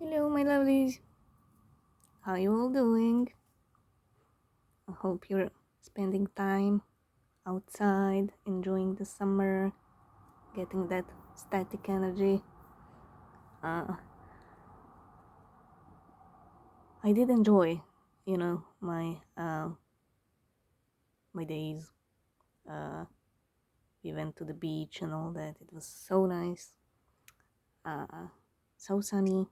Hello, my lovelies. How you all doing? I hope you're spending time outside, enjoying the summer, getting that static energy. Uh, I did enjoy, my days. Uh, we went to the beach and all that. It was so nice. So sunny.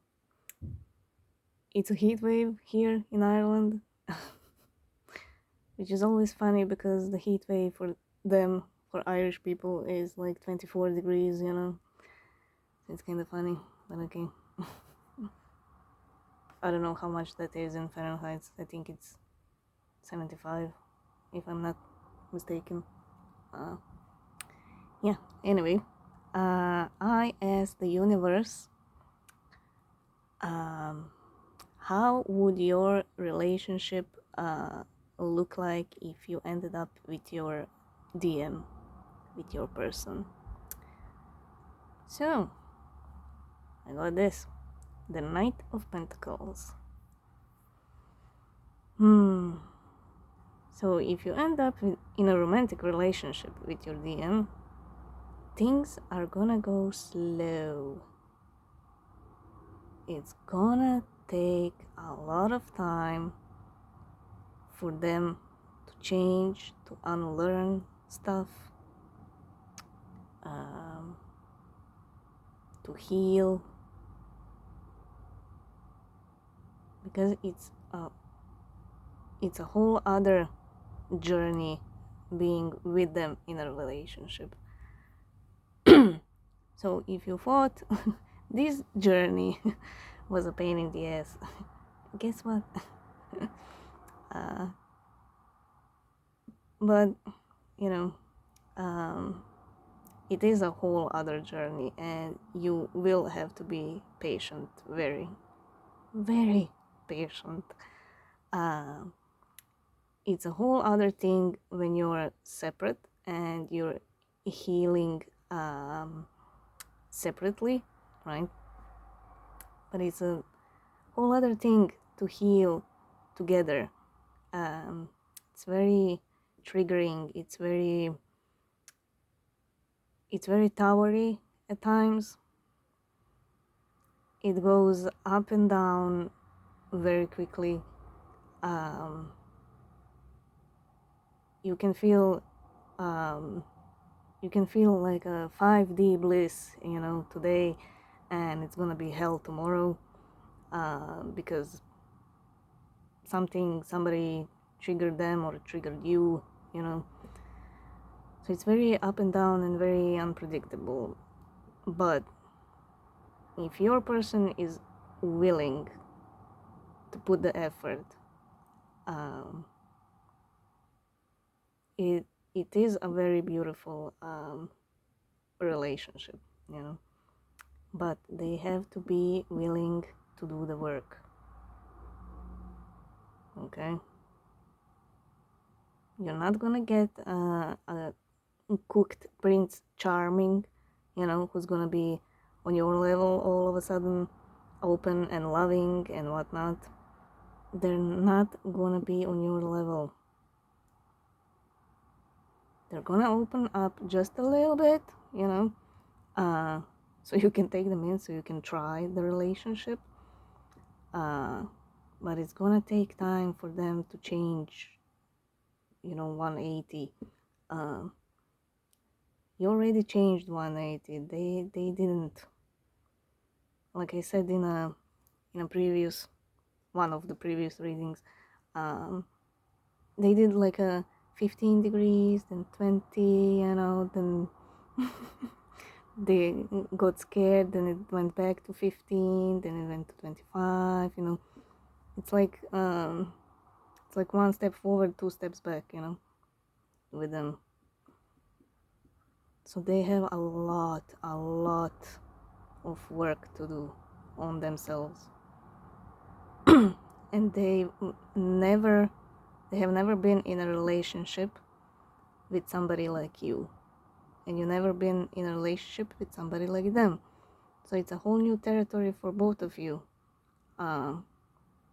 It's a heat wave here in Ireland, which is always funny because the heat wave for them, for Irish people, is like 24 degrees. It's kind of funny, but okay. I don't know how much that is in Fahrenheit. I think it's 75, if I'm not mistaken. Uh, yeah, anyway. I asked the universe, how would your relationship look like if you ended up with your DM, with your person? So, I got this. The Knight of Pentacles. So if you end up in a romantic relationship with your DM, things are gonna go slow. It's gonna take a lot of time for them to change, to unlearn stuff, to heal, because it's a whole other journey being with them in a relationship. So if you thought this journey was a pain in the ass, guess what? But you know, it is a whole other journey, and you will have to be patient, very, very patient. It's a whole other thing when you're separate and you're healing separately, right? But it's a whole other thing to heal together. It's very triggering. It's very towery at times. It goes up and down very quickly. You can feel like a 5D bliss, today, and it's gonna be hell tomorrow, because somebody triggered them or triggered you. So it's very up and down and very unpredictable. But if your person is willing to put the effort, it is a very beautiful relationship, but they have to be willing to do the work. Okay, you're not gonna get a cooked Prince Charming, who's gonna be on your level all of a sudden, open and loving and whatnot. They're not gonna be on your level. They're gonna open up just a little bit, so you can take them in, so you can try the relationship. But it's gonna take time for them to change, 180. You already changed 180. They didn't. Like I said in a previous one of the previous readings, they did like a 15 degrees, then 20, then they got scared, then it went back to 15, then it went to 25. It's like one step forward, two steps back, with them. So they have a lot of work to do on themselves. And they have never been in a relationship with somebody like you, and you never been in a relationship with somebody like them. So it's a whole new territory for both of you. uh,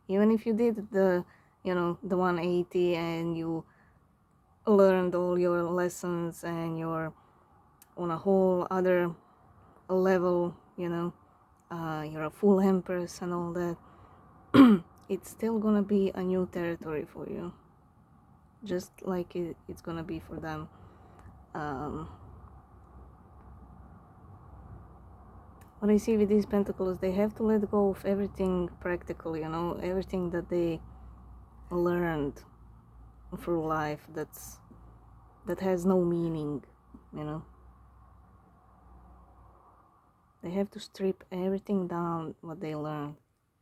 even if you did the, the 180 and you learned all your lessons and you're on a whole other level, you're a full empress and all that, it's still gonna be a new territory for you, just like it's gonna be for them. um, what I see with these pentacles, they have to let go of everything practical, everything that they learned through life that has no meaning, you know they have to strip everything down what they learned,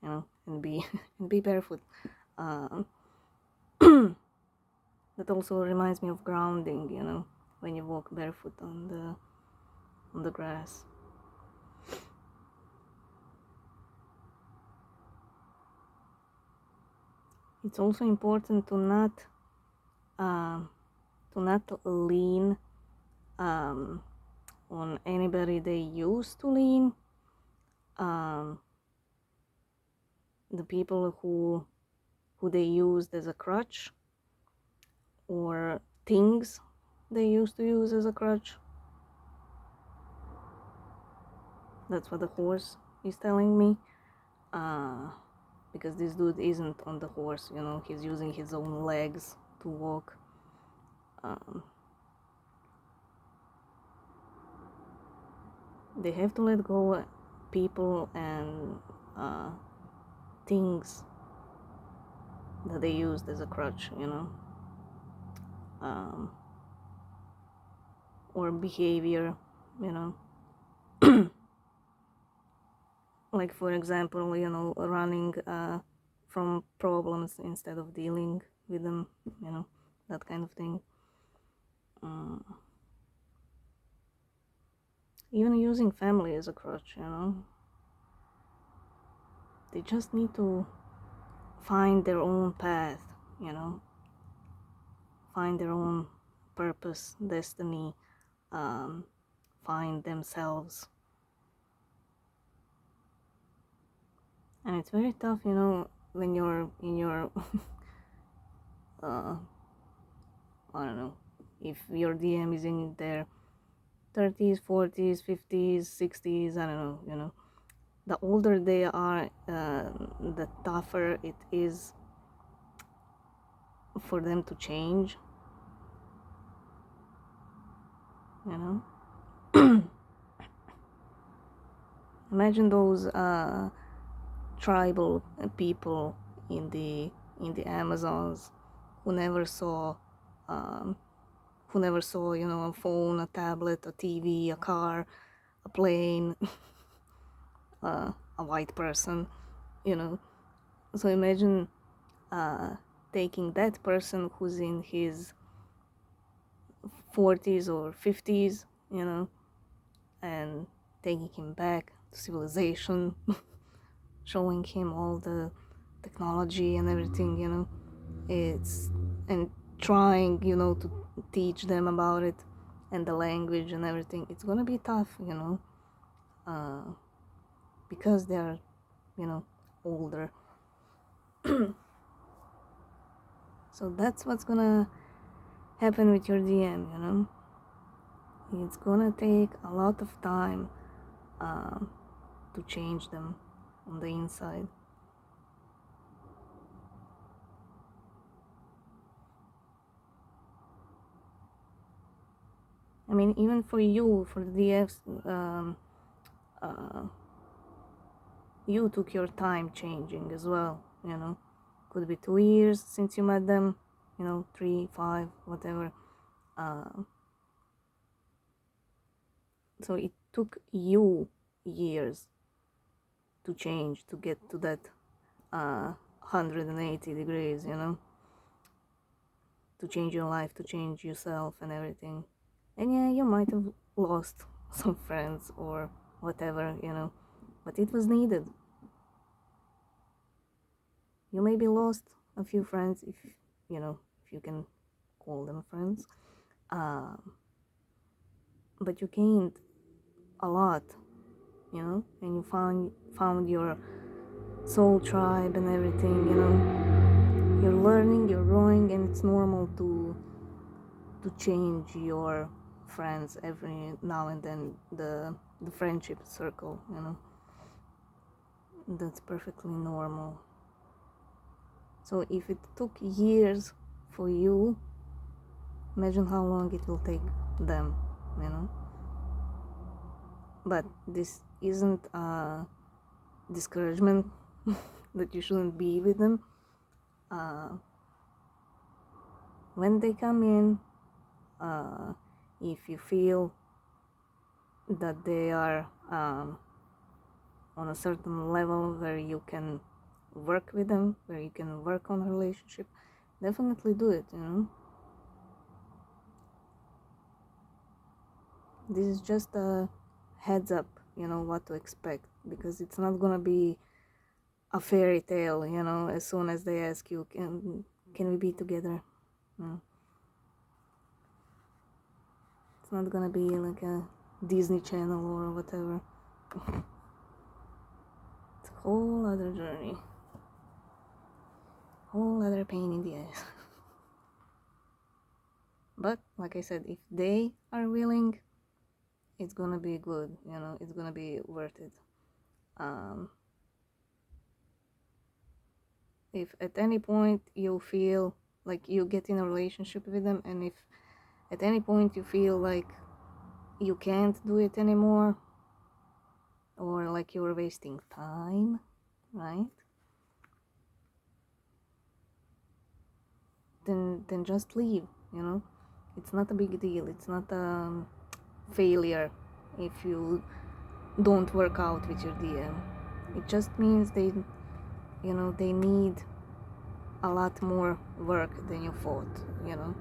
and be and be barefoot. um, that also reminds me of grounding, when you walk barefoot on the grass. It's also important um, to not lean on anybody they used to lean. um, the people who they used as a crutch, or things they used to use as a crutch. That's what the horse is telling me. Because this dude isn't on the horse, he's using his own legs to walk. They have to let go people and things that they used as a crutch, or behavior, you know. Like, for example, running from problems instead of dealing with them, that kind of thing. Even using family as a crutch, they just need to find their own path, find their own purpose, destiny, find themselves. And it's very tough, when you're in your I don't know, if your DM is in their 30s, 40s, 50s, 60s, I don't know, the older they are, the tougher it is for them to change, Imagine those tribal people in the Amazons who never saw um, a phone, a tablet, a TV, a car, a plane, a white person, So imagine taking that person who's in his 40s or 50s, and taking him back to civilization, showing him all the technology and everything, it's and trying, to teach them about it and the language and everything. It's gonna be tough, because they're, older. So that's what's gonna happen with your DM, It's gonna take a lot of time to change them on the inside. I mean, even for you, for the DFs, you took your time changing as well, Could be 2 years since you met them, 3, 5, whatever. So it took you years to change, to get to that 180 degrees, to change your life, to change yourself and everything. And yeah, you might have lost some friends or whatever, but it was needed. You maybe lost a few friends, if you can call them friends, but you gained a lot, and you found your soul tribe and everything, you know. You're learning, you're growing, and it's normal to change your friends every now and then, the friendship circle, you know. That's perfectly normal. So if it took years for you, imagine how long it will take them, you know. But this isn't a discouragement that you shouldn't be with them. When they come in, if you feel that they are on a certain level where you can work with them, where you can work on a relationship, definitely do it, you know. This is just a heads up, you know, what to expect, because it's not gonna be a fairy tale, you know, as soon as they ask you, can we be together? No. It's not gonna be like a Disney Channel or whatever. It's a whole other journey. Whole other pain in the ass. But like I said, if they are willing, it's gonna be good, you know, it's gonna be worth it. If at any point you feel like you get in a relationship with them, and if at any point you feel like you can't do it anymore, or like you're wasting time, right? Then just leave, you know. It's not a big deal. It's not a failure if you don't work out with your DM. It just means they, you know, they need a lot more work than you thought, you know.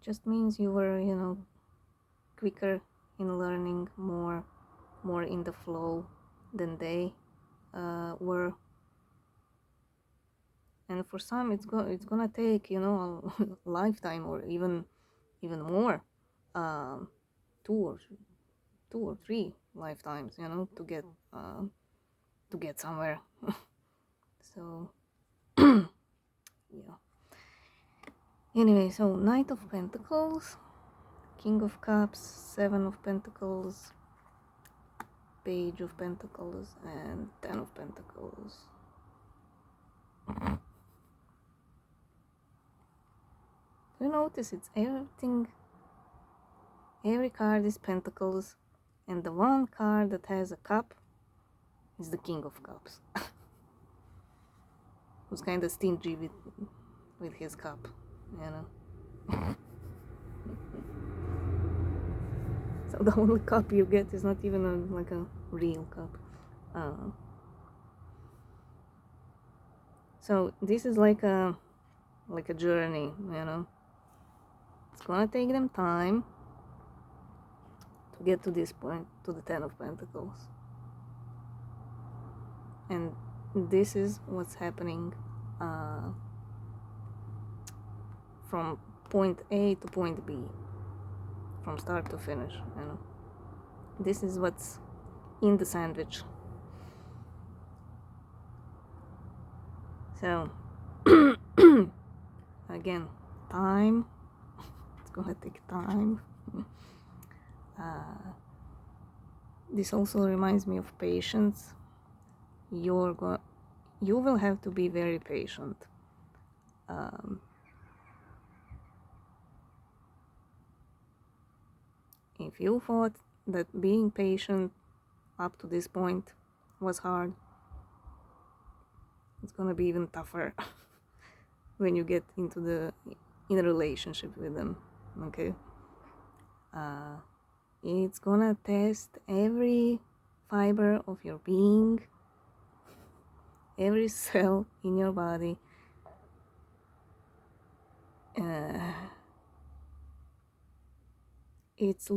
Just means you were, you know, quicker in learning, more in the flow than they were. And for some it's gonna take, you know, a lifetime, or even more, um, two or three lifetimes, you know, to get somewhere. So yeah. Anyway, so Knight of Pentacles, King of Cups, Seven of Pentacles, Page of Pentacles, and Ten of Pentacles. You notice it's everything. Every card is Pentacles, and the one card that has a cup is the King of Cups. Who's kind of stingy with his cup, you know. So the only cup you get is not even like a real cup. So this is like a journey, you know. It's gonna take them time to get to this point, to the Ten of Pentacles. And this is what's happening from point A to point B, from start to finish, you know. This is what's in the sandwich. So again, time. It's gonna take time. This also reminds me of patience. You will have to be very patient. If you thought that being patient up to this point was hard, it's gonna be even tougher when you get in a relationship with them. Okay, it's gonna test every fiber of your being, every cell in your body. It's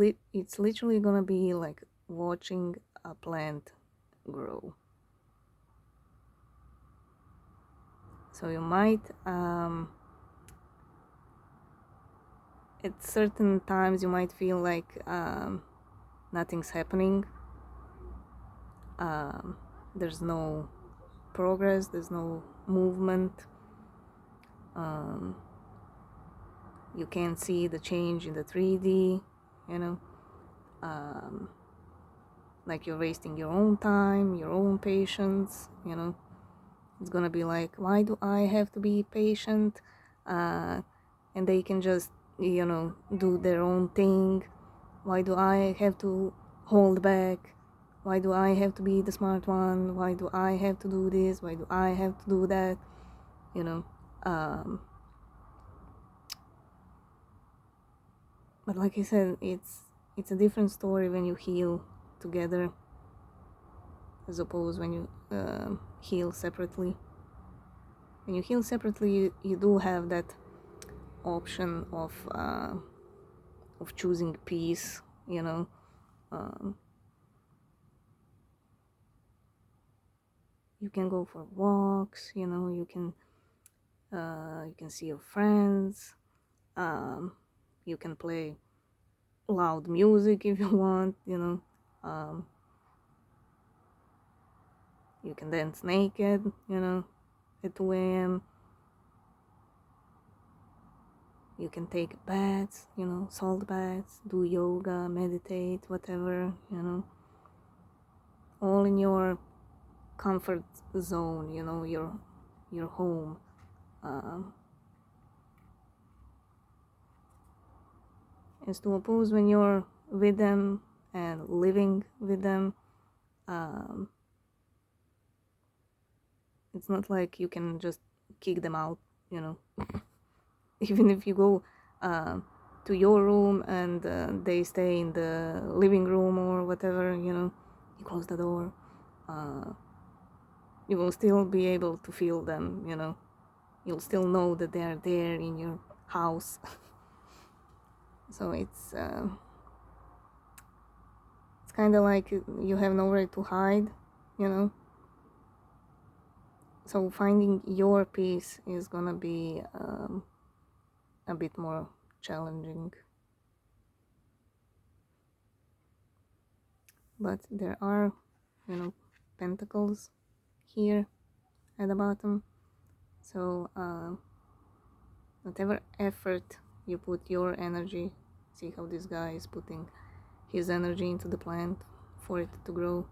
literally gonna be like watching a plant grow. So you might at certain times you might feel like nothing's happening. There's no progress, there's no movement. You can't see the change in the 3D, you know. Like you're wasting your own time, your own patience, you know. It's gonna be like, why do I have to be patient? And they can just, you know, do their own thing. Why do I have to hold back? Why do I have to be the smart one? Why do I have to do this? Why do I have to do that? You know. But like I said, it's a different story when you heal together as opposed when you heal separately. When you heal separately, you do have that option of choosing peace, you know. You can go for walks, you know. You can see your friends. You can play loud music if you want, you know. You can dance naked, you know, at 2 a.m. You can take baths, you know, salt baths, do yoga, meditate, whatever, you know. All in your comfort zone, you know, your home. As to oppose when you're with them and living with them, it's not like you can just kick them out, you know. Even if you go to your room and they stay in the living room or whatever, you know, you close the door, you will still be able to feel them, you know. You'll still know that they are there in your house. So it's kind of like you have nowhere to hide, you know. So finding your peace is gonna be a bit more challenging. But there are, you know, pentacles here at the bottom. So whatever effort you put your energy, see how this guy is putting his energy into the plant for it to grow.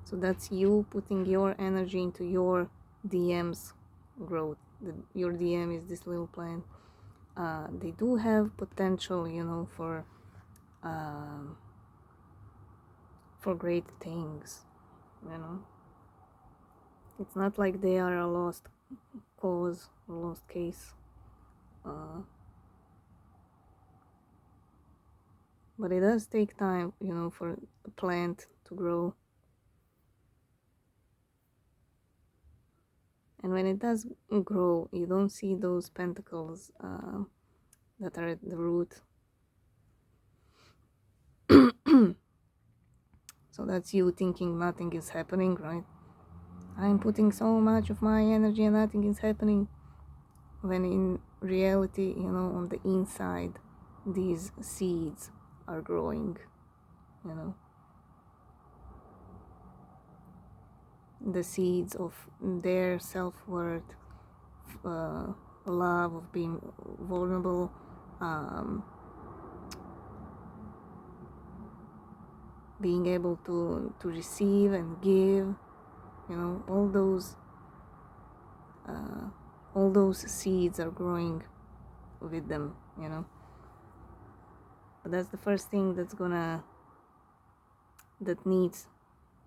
So that's you putting your energy into your DM's growth. Your DM is this little plant. They do have potential, you know, for great things, you know. It's not like they are a lost cause or lost case. But it does take time, you know, for a plant to grow. And when it does grow, you don't see those pentacles that are at the root. So that's you thinking nothing is happening, right? I'm putting so much of my energy and nothing is happening. When in reality, you know, on the inside, these seeds are growing, you know. The seeds of their self-worth, love, of being vulnerable, being able to receive and give, you know, all those seeds are growing with them, you know. But that's the first thing that needs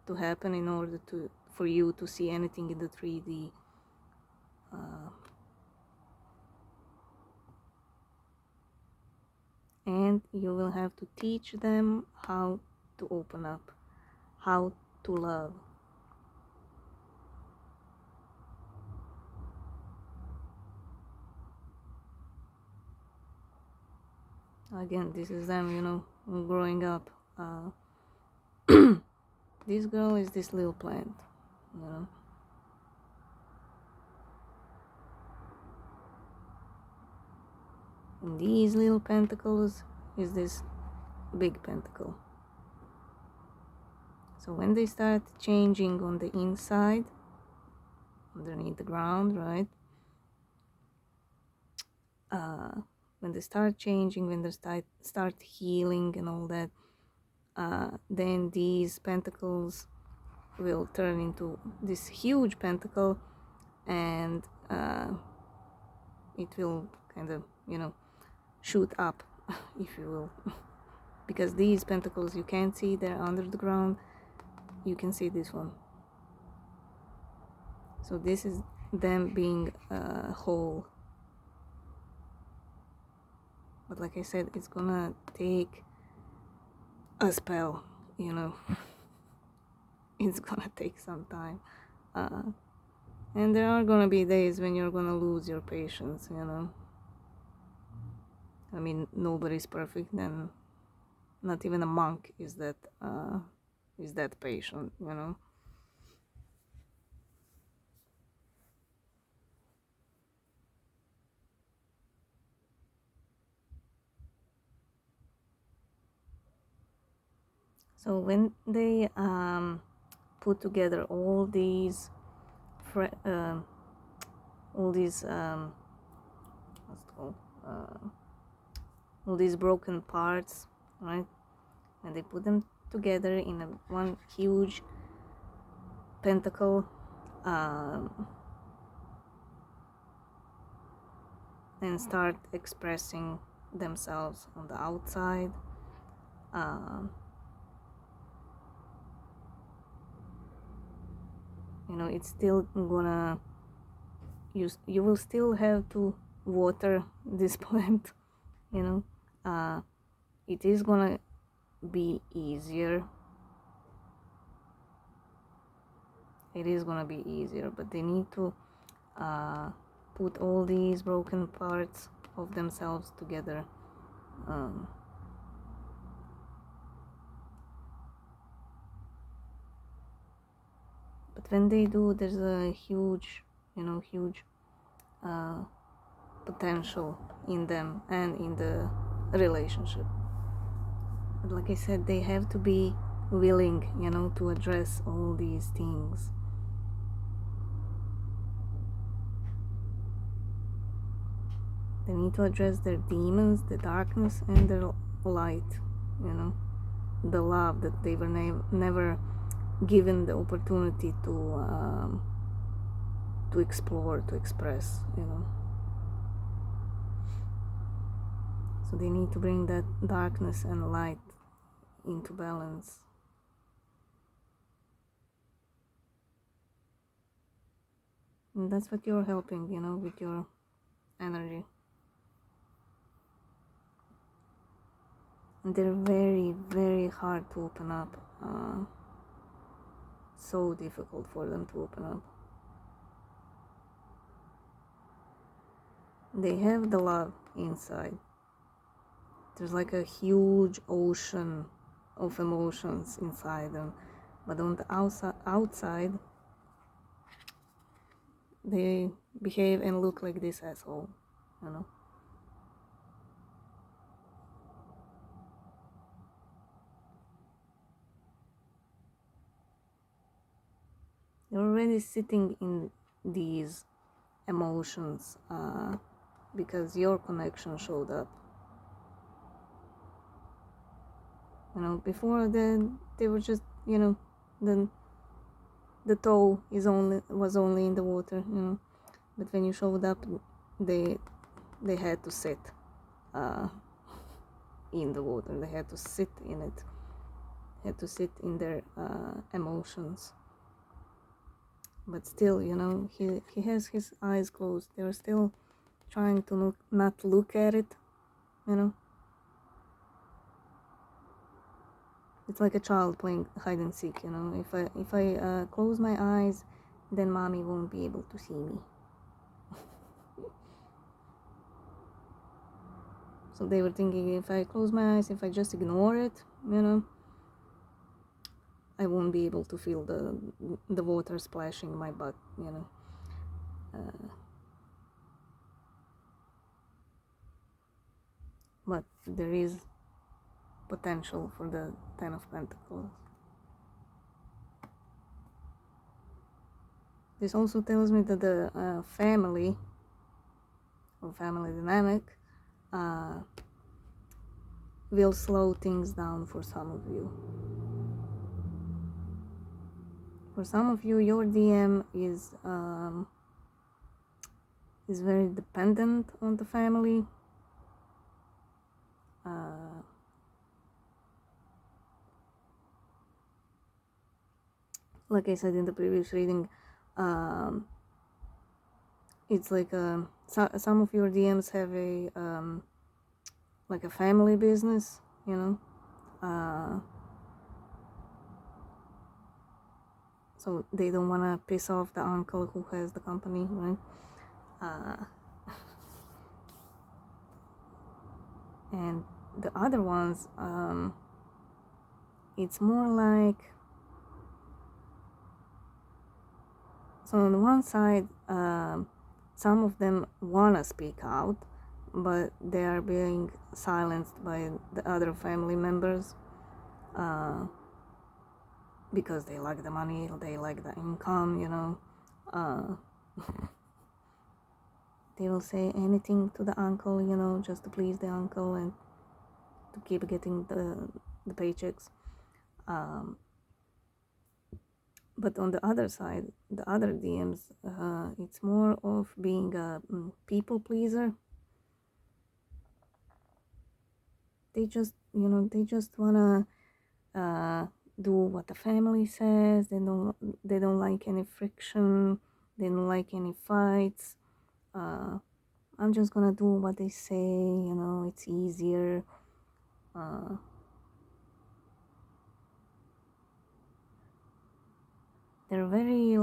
to happen in order for you to see anything in the 3D. And you will have to teach them how to open up, how to love. Again, this is them, you know, growing up. This girl is this little plant, you know. In these little pentacles is this big pentacle. So when they start changing on the inside, underneath the ground, right? When they start changing, when they start healing and all that, then these pentacles will turn into this huge pentacle, and it will kind of, shoot up, if you will. Because these pentacles you can't see, they're under the ground. You can see this one. So this is them being whole. But like I said, it's gonna take a spell, It's gonna take some time. And there are gonna be days when you're gonna lose your patience, I mean, nobody's perfect, and not even a monk is that patient, So when they put together all these what's it called, all these broken parts, right, and they put them together in one huge pentacle, and start expressing themselves on the outside, it's still gonna, you will still have to water this plant, it is gonna be easier. It is gonna be easier, but they need to put all these broken parts of themselves together. But when they do, there's a huge potential in them and in the relationship. But like I said, they have to be willing, to address all these things. They need to address their demons, the darkness, and their light, the love that they were never given the opportunity to explore, to express, So they need to bring that darkness and light into balance. And that's what you're helping, with your energy. And they're very, very hard to open up. So difficult for them to open up. They have the love inside. There's like a huge ocean of emotions inside them, but on the outside they behave and look like this asshole, You're already sitting in these emotions because your connection showed up. Before then they were just, the toe was only in the water, but when you showed up, they had to sit in the water. They had to sit in it. Had to sit in their emotions. But still, he has his eyes closed. They're still trying to not look at it, It's like a child playing hide and seek, If I close my eyes, then mommy won't be able to see me. So they were thinking, if I close my eyes, if I just ignore it, I won't be able to feel the water splashing my butt, but there is potential for the Ten of Pentacles. This also tells me that the family or family dynamic will slow things down for some of you. For some of you, your DM is very dependent on the family. Like I said in the previous reading, it's like some of your DMs have a like a family business, you know. So they don't want to piss off the uncle who has the company, right? And the other ones, it's more like, so on one side, some of them want to speak out, but they are being silenced by the other family members because they like the money, they like the income, you know. They will say anything to the uncle, you know, just to please the uncle and to keep getting the paychecks. But on the other side, the other DMs, it's more of being a people pleaser. They just, you know, they just wanna do what the family says. They don't like any friction. They don't like any fights. I'm just gonna do what they say, you know, it's easier. They're very,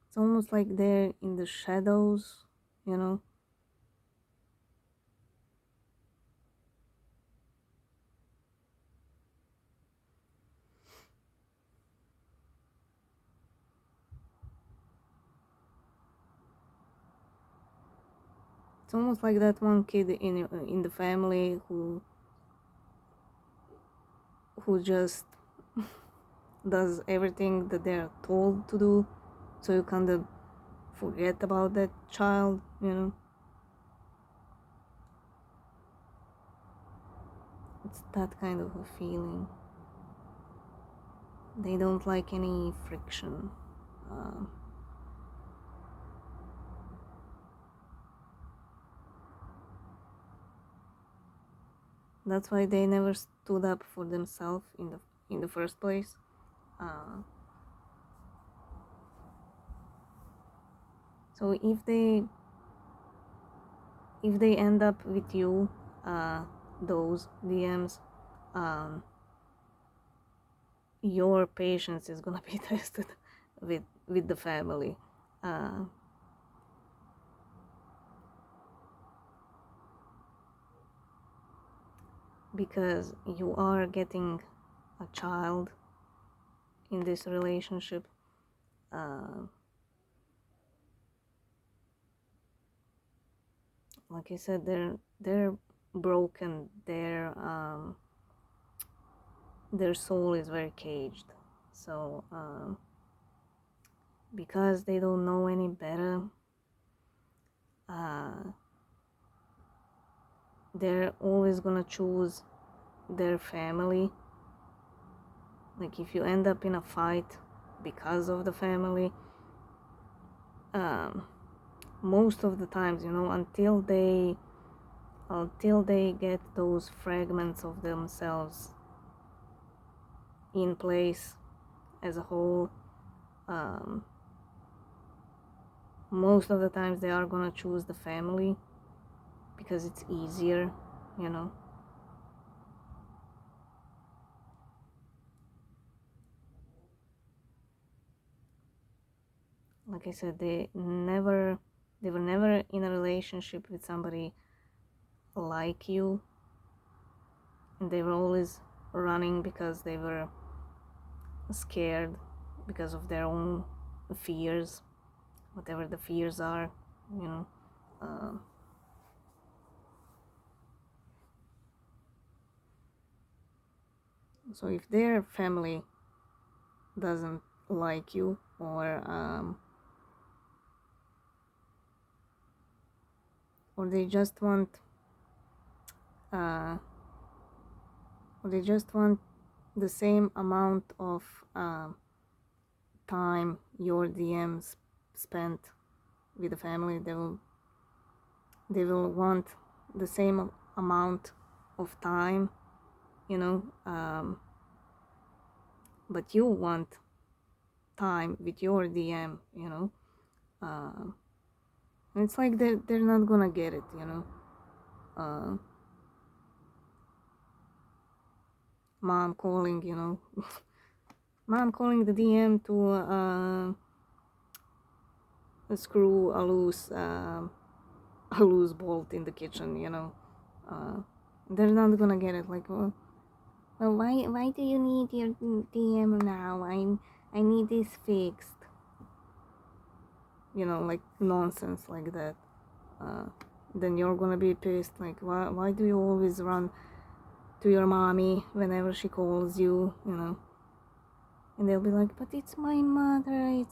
it's almost like they're in the shadows, you know. It's almost like that one kid in the family who just does everything that they're told to do, so you kind of forget about that child, you know. It's that kind of a feeling. They don't like any friction. That's why they never stood up for themselves in the first place. So if they end up with you, those DMs, your patience is gonna be tested with the family. Because you are getting a child in this relationship. Like I said, they're broken. Their soul is very caged. So because they don't know any better, they're always gonna choose their family. Like if you end up in a fight because of the family, most of the times, you know, until they get those fragments of themselves in place as a whole, most of the times they are gonna choose the family because it's easier, you know. Like I said, they were never in a relationship with somebody like you, and they were always running because they were scared because of their own fears, whatever the fears are, you know. So if their family doesn't like you, or they just want uh, the same amount of time your DMs spent with the family, they will want the same amount of time, you know, but you want time with your DM, you know. And it's like they're not gonna get it, you know. Mom calling, you know, mom calling the DM to screw a loose bolt in the kitchen, you know. They're not gonna get it. Like, well, why do you need your DM now? I need this fixed. You know, like nonsense like that. Then you're gonna be pissed. Like, why do you always run to your mommy whenever she calls you? You know. And they'll be like, but it's my mother.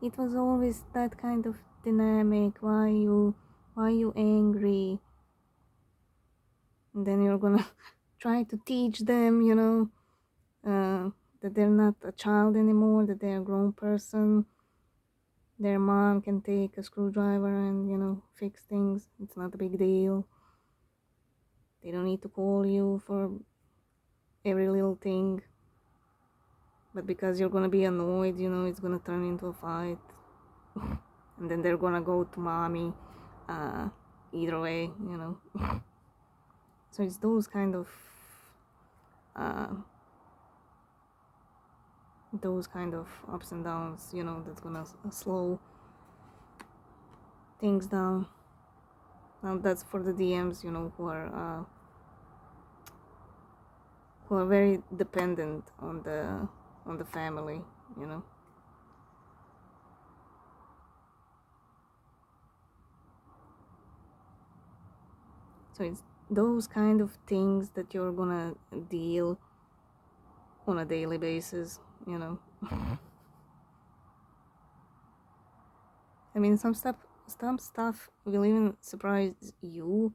It was always that kind of dynamic. Why you angry? And then you're gonna try to teach them, you know, that they're not a child anymore, that they're a grown person. Their mom can take a screwdriver and, you know, fix things. It's not a big deal. They don't need to call you for every little thing. But because you're gonna be annoyed, you know, it's gonna turn into a fight. And then they're gonna go to mommy. Either way, you know. So it's those kind of ups and downs, you know, that's gonna slow things down. Now that's for the DMs, you know, who are very dependent on the family, you know. So it's those kind of things that you're gonna deal on a daily basis, you know. I mean, some stuff will even surprise you,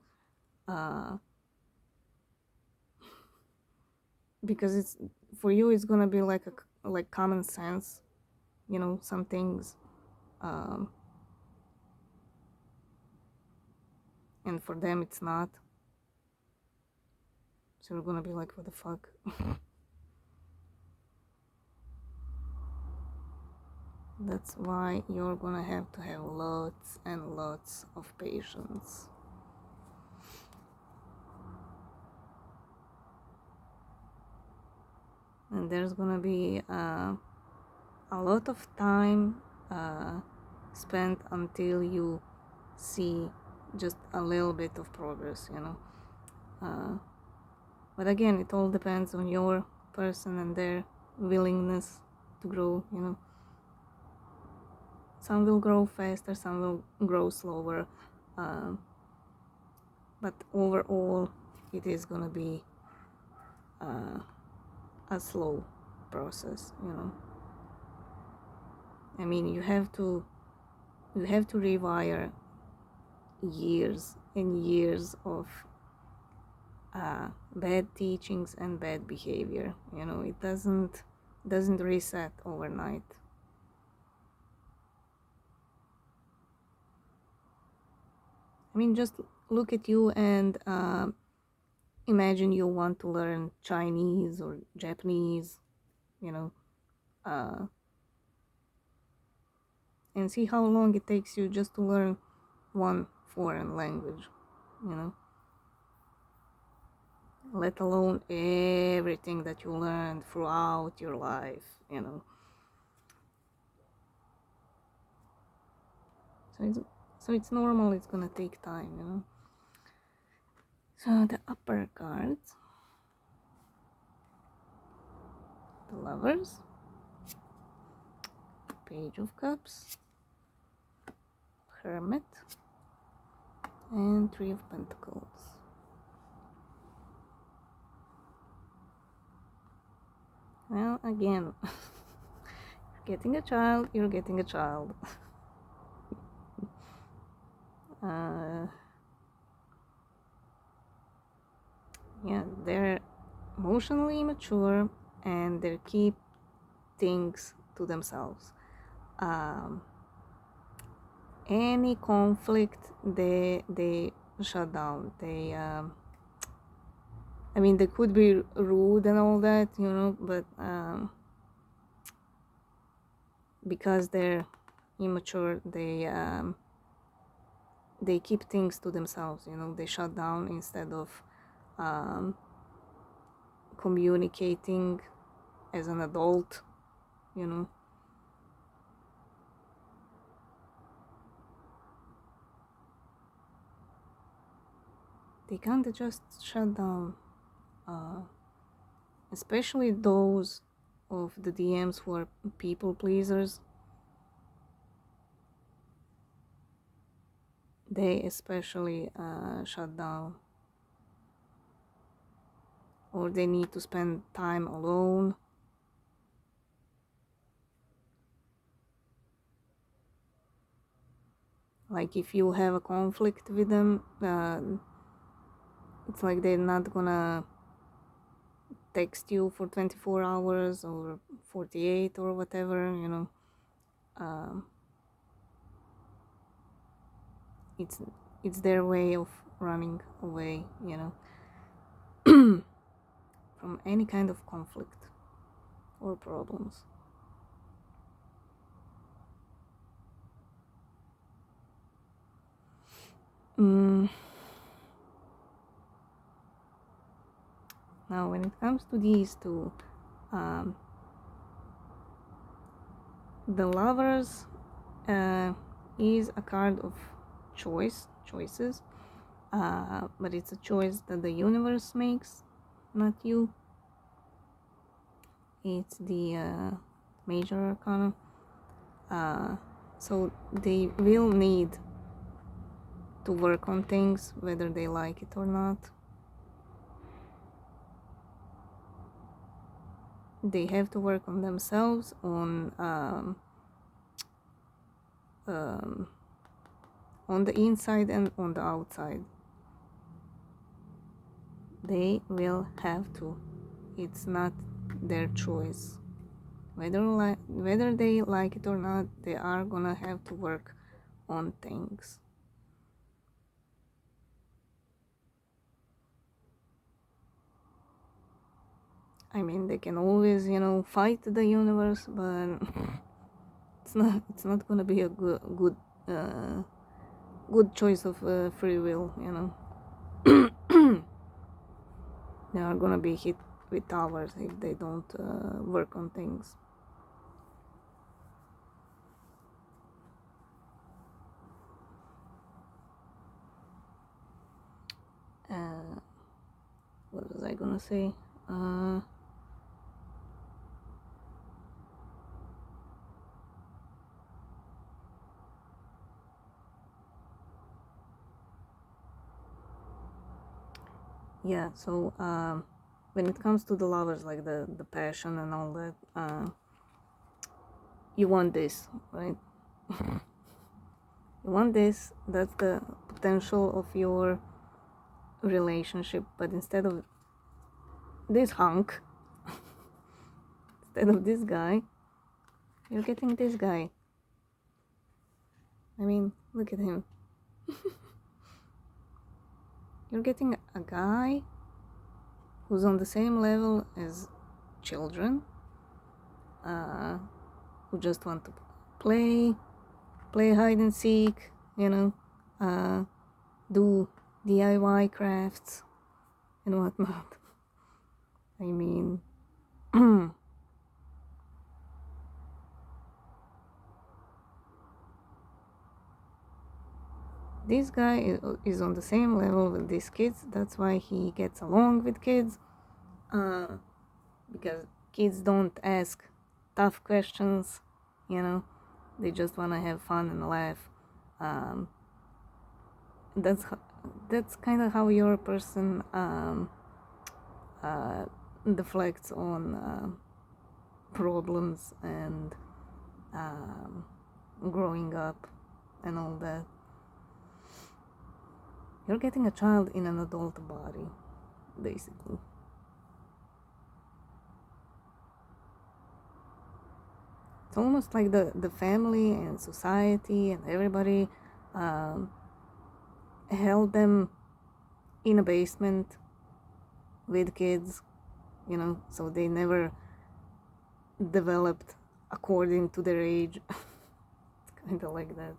because it's for you, it's gonna be like common sense, you know, some things, and for them it's not. So you're gonna be like, what the fuck? That's why you're gonna have to have lots and lots of patience. And there's gonna be a lot of time spent until you see just a little bit of progress, you know. But again, it all depends on your person and their willingness to grow, you know. Some will grow faster, some will grow slower, but overall it is gonna be a slow process, you know. I mean, you have to rewire years and years of bad teachings and bad behavior, you know. It doesn't reset overnight. I mean, just look at you and imagine you want to learn Chinese or Japanese, you know, and see how long it takes you just to learn one foreign language, you know, let alone everything that you learned throughout your life, you know. So it's normal, it's gonna take time, you know. So the upper cards, the Lovers, Page of Cups, Hermit, and Three of Pentacles. Well, again, getting a child, you're getting a child. Yeah, they're emotionally immature and they keep things to themselves. Any conflict, they shut down. I mean, they could be rude and all that, but because they're immature, they keep things to themselves. They shut down instead of communicating as an adult. They can't just shut down, especially those of the DMs who are people pleasers. They especially shut down, or they need to spend time alone. Like if you have a conflict with them, it's like they're not gonna text you for 24 hours or 48 or whatever. It's their way of running away, from any kind of conflict or problems. Now, when it comes to these two, the Lovers is a card of choices, but it's a choice that the universe makes, not you. It's the major arcana. So they will need to work on things whether they like it or not. They have to work on themselves, on the inside and on the outside. They will have to. It's not their choice. Whether they like it or not, they are gonna have to work on things. I mean, they can always, fight the universe, but it's not gonna be a good choice of free will. They are gonna be hit with towers if they don't work on things. What was I gonna say? Yeah, so when it comes to the Lovers, like the passion and all that, you want this, right? You want this. That's the potential of your relationship, but instead of this hunk, instead of this guy, you're getting this guy. I mean, look at him. You're getting a guy who's on the same level as children, who just want to play hide and seek, do DIY crafts and whatnot. I mean, this guy is on the same level with these kids. That's why he gets along with kids, because kids don't ask tough questions, they just want to have fun and laugh. That's kind of how your person deflects on problems and growing up and all that. You're getting a child in an adult body, basically. It's almost like the family and society and everybody held them in a basement with kids, so they never developed according to their age. It's kind of like that.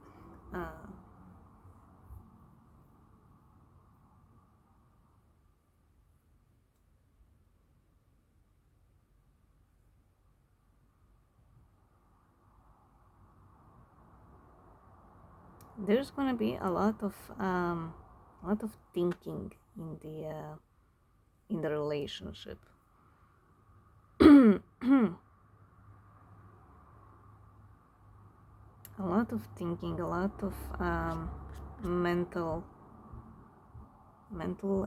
There's gonna be a lot of thinking in the relationship. A lot of thinking, a lot of mental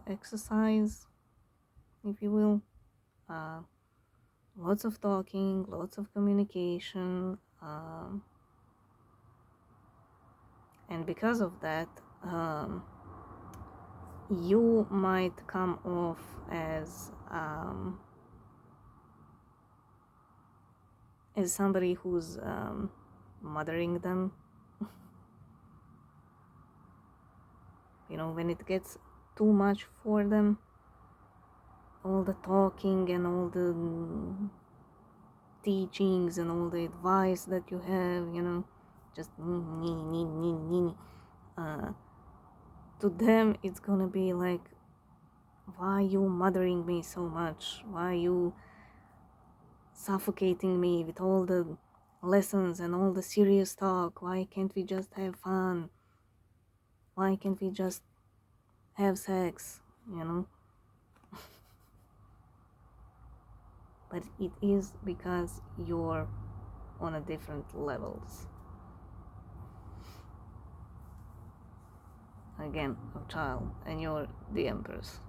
exercise, if you will. Lots of talking, lots of communication, and because of that, you might come off as somebody who's mothering them. When it gets too much for them, all the talking and all the teachings and all the advice that you have, just to them it's gonna be like, why you mothering me so much? Why you suffocating me with all the lessons and all the serious talk? Why can't we just have fun? Why can't we just have sex? But it is because you're on a different levels, again, of child, and you're the empress.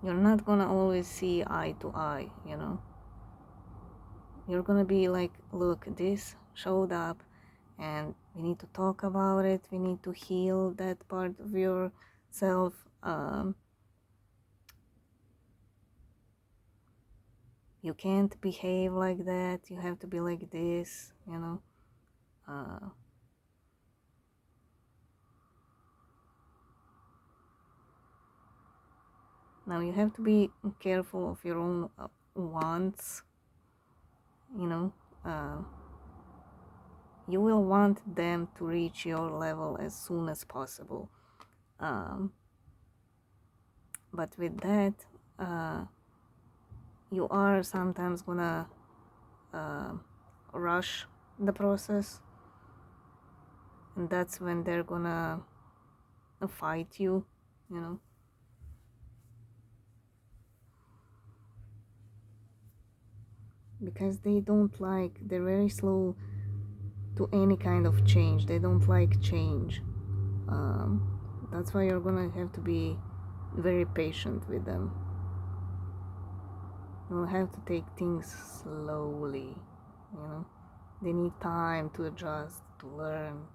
You're not gonna always see eye to eye. You're gonna be like, look, this showed up and we need to talk about it. We need to heal that part of yourself. You can't behave like that. You have to be like this, Now you have to be careful of your own wants. You will want them to reach your level as soon as possible. But with that, you are sometimes gonna rush the process, and that's when they're gonna fight you, because they're very slow to any kind of change. They don't like change. That's why you're gonna have to be very patient with them. You'll have to take things slowly. They need time to adjust, to learn.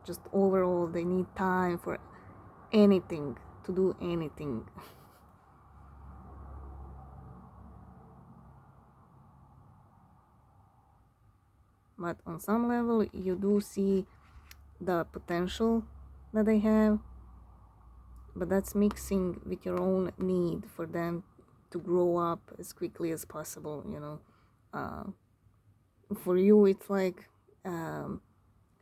Just overall, they need time for anything, to do anything. But on some level, you do see the potential that they have, but that's mixing with your own need for them to grow up as quickly as possible. For you, it's like,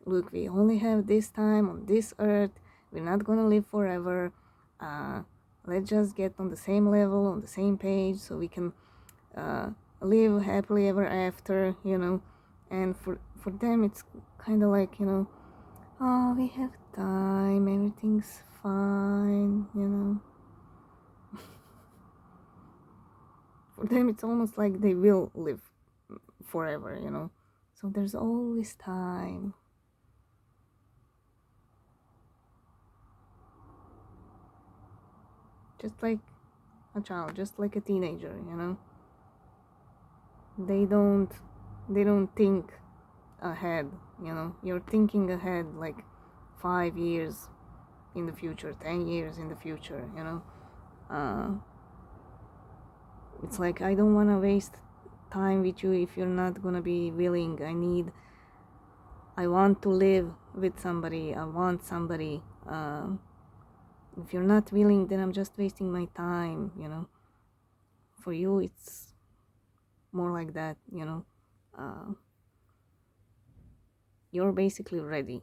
look, we only have this time on this earth. We're not gonna live forever. Let's just get on the same level, on the same page, so we can live happily ever after. And for them, it's kind of like, oh, we have time, everything's fine. For them, it's almost like they will live forever. So there's always time. just like a child, just like a teenager, you know. They don't think ahead, you know. You're thinking ahead like 5 years in the future, 10 years in the future, you know. It's like, I don't want to waste time with you if you're not gonna be willing. I want to live with somebody. I want somebody. If you're not willing, then I'm just wasting my time, you know. For you, it's more like that, you know. You're basically ready,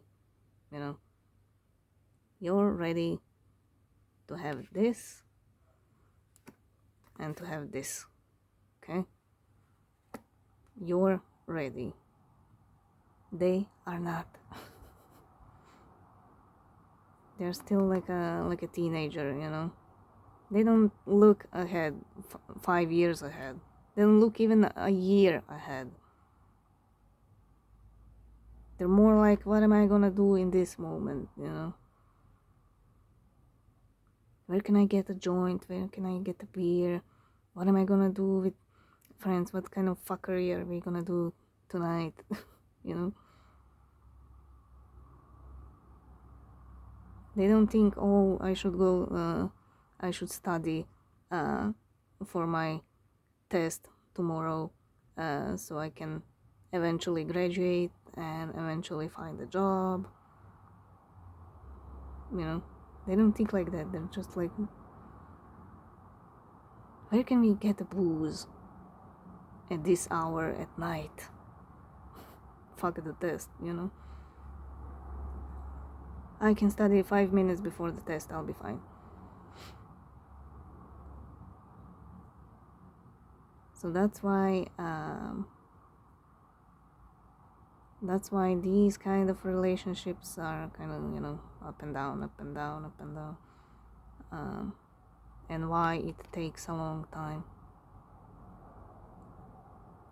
you know. You're ready to have this and to have this, okay? You're ready. They are not. They're still like a teenager, you know. They don't look ahead 5 years ahead. They don't look even a year ahead. They're more like, what am I gonna do in this moment, you know? Where can I get a joint? Where can I get a beer? What am I gonna do with friends? What kind of fuckery are we gonna do tonight? You know? They don't think, oh, I should go, I should study for my test tomorrow so I can eventually graduate and eventually find a job. You know, they don't think like that. They're just like, where can we get the booze at this hour at night? Fuck the test, you know. I can study 5 minutes before the test, I'll be fine. So that's why these kind of relationships are kind of, you know, up and down, up and down, up and down. And why it takes a long time.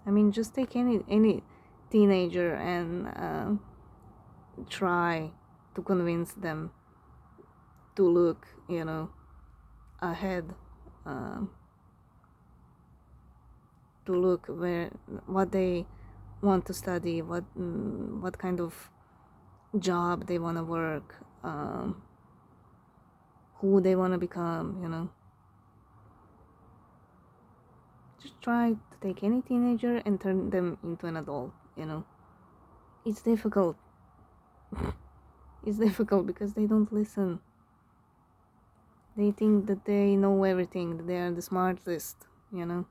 I mean, just take any teenager and try to convince them to look, you know, ahead, to look what they want to study, what kind of job they want to work, who they want to become, you know. Just try to take any teenager and turn them into an adult, you know. It's difficult. It's difficult because they don't listen. They think that they know everything, that they are the smartest, you know.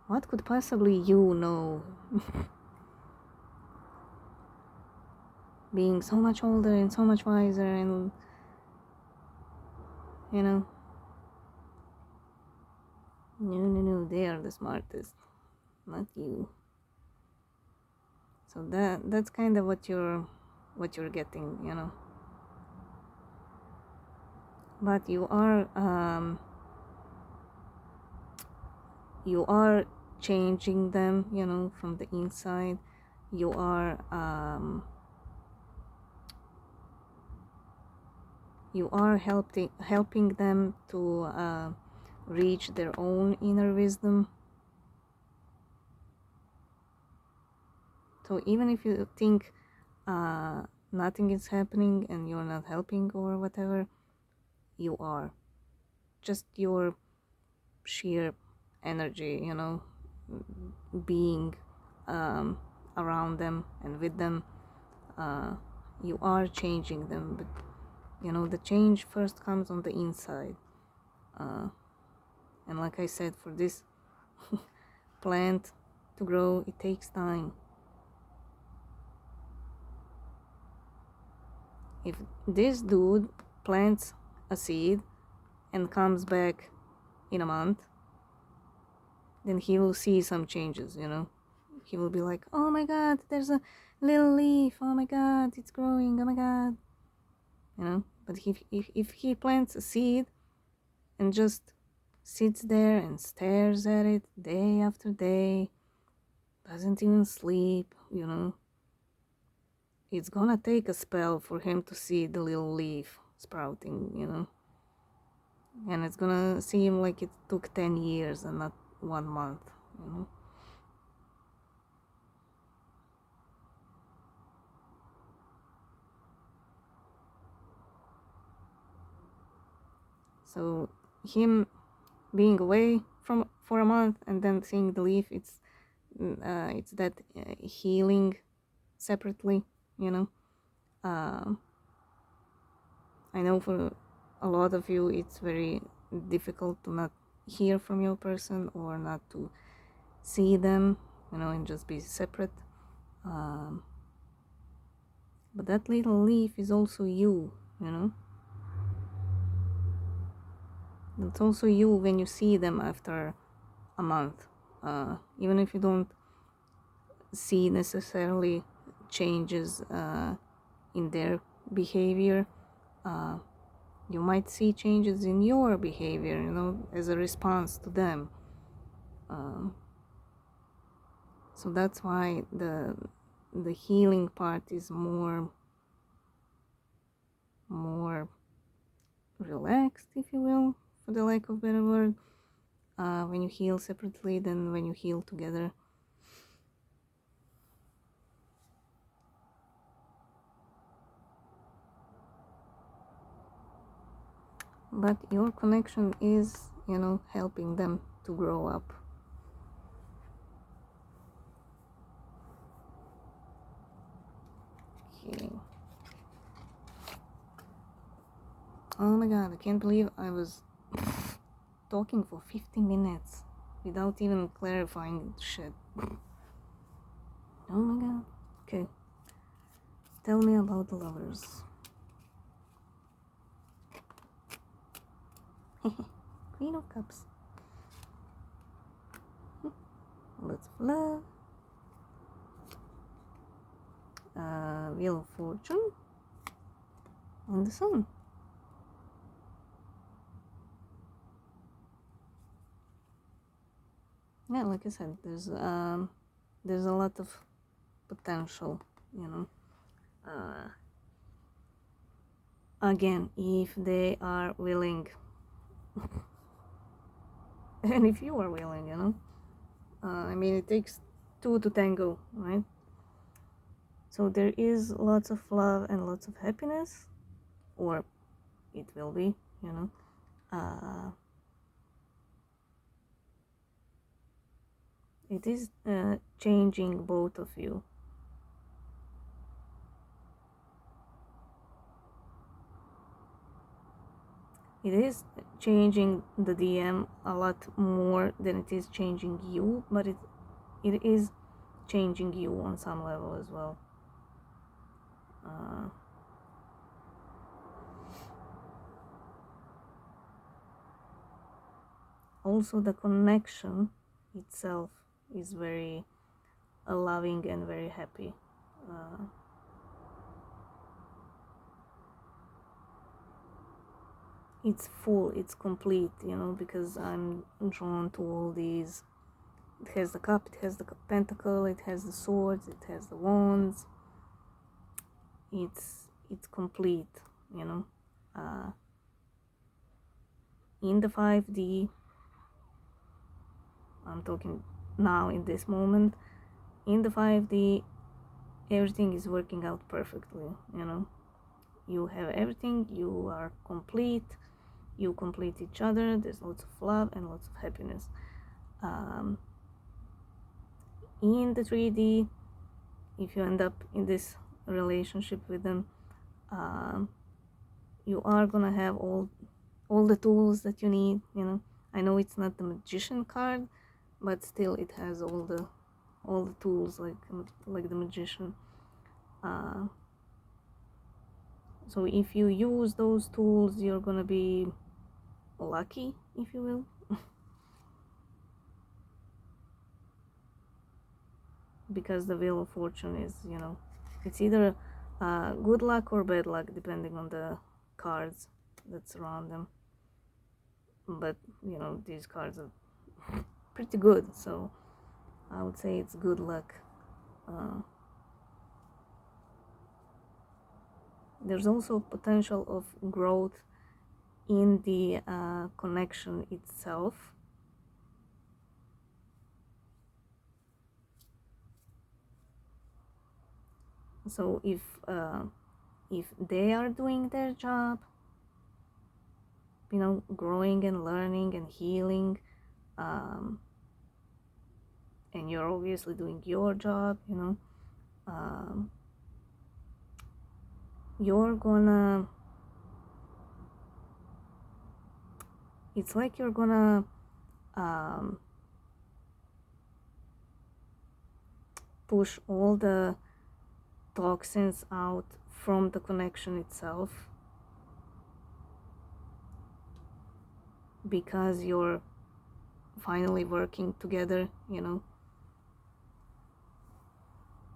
What could possibly you know? Being so much older and so much wiser and, you know. No, they are the smartest, not you. So that's kind of what you're getting, you know. But you are changing them, you know, from the inside. You are helping them to reach their own inner wisdom. So even if you think nothing is happening and you're not helping or whatever, you are. Just your sheer energy, you know, being around them and with them, you are changing them. But, you know, the change first comes on the inside. And like I said, for this plant to grow, it takes time. If this dude plants a seed and comes back in a month, then he will see some changes, you know. He will be like, oh my god, there's a little leaf, oh my god, it's growing, oh my god, you know. But if he plants a seed and just sits there and stares at it day after day, doesn't even sleep, you know, it's gonna take a spell for him to see the little leaf sprouting, you know. and it's gonna seem like it took 10 years and not 1 month, you know. So him being away from for a month and then seeing the leaf, it's that healing separately, you know. I know for a lot of you it's very difficult to not hear from your person or not to see them, you know, and just be separate. But that little leaf is also you, you know. It's also you when you see them after a month. Even if you don't see necessarily changes in their behavior, you might see changes in your behavior, you know, as a response to them. So that's why the healing part is more relaxed, if you will, for the lack of a better word, when you heal separately than when you heal together. But your connection is, you know, helping them to grow up. Okay. Oh my god, I can't believe I was talking for 50 minutes without even clarifying shit. Oh my god. Okay. Tell me about the lovers. Queen of Cups. Lots of love. Wheel of Fortune. And the Sun. Yeah, like I said, there's a lot of potential, you know. Again, if they are willing, and if you are willing, you know. I mean, it takes two to tango, right? So there is lots of love and lots of happiness, or it will be, you know. It is changing both of you. It is changing the DM a lot more than it is changing you, but it is changing you on some level as well. Also, the connection itself is very loving and very happy. It's full, it's complete, you know, because I'm drawn to all these. It has the cup, it has the pentacle, it has the swords, it has the wands. It's complete, you know. In the 5D, I'm talking now in this moment, in the 5D, everything is working out perfectly, you know. You have everything, you are complete, you complete each other, there's lots of love and lots of happiness. In the 3D, if you end up in this relationship with them, you are gonna have all the tools that you need, you know. I know it's not the magician card, but still it has all the tools like the magician. So if you use those tools, you're gonna be lucky, if you will. Because the Wheel of Fortune is, you know, it's either good luck or bad luck depending on the cards that surround them. But you know, these cards are pretty good, so I would say it's good luck. There's also potential of growth in the connection itself. So if they are doing their job, growing and learning and healing, and you're obviously doing your job, you're gonna, it's like you're gonna push all the toxins out from the connection itself, because you're finally working together,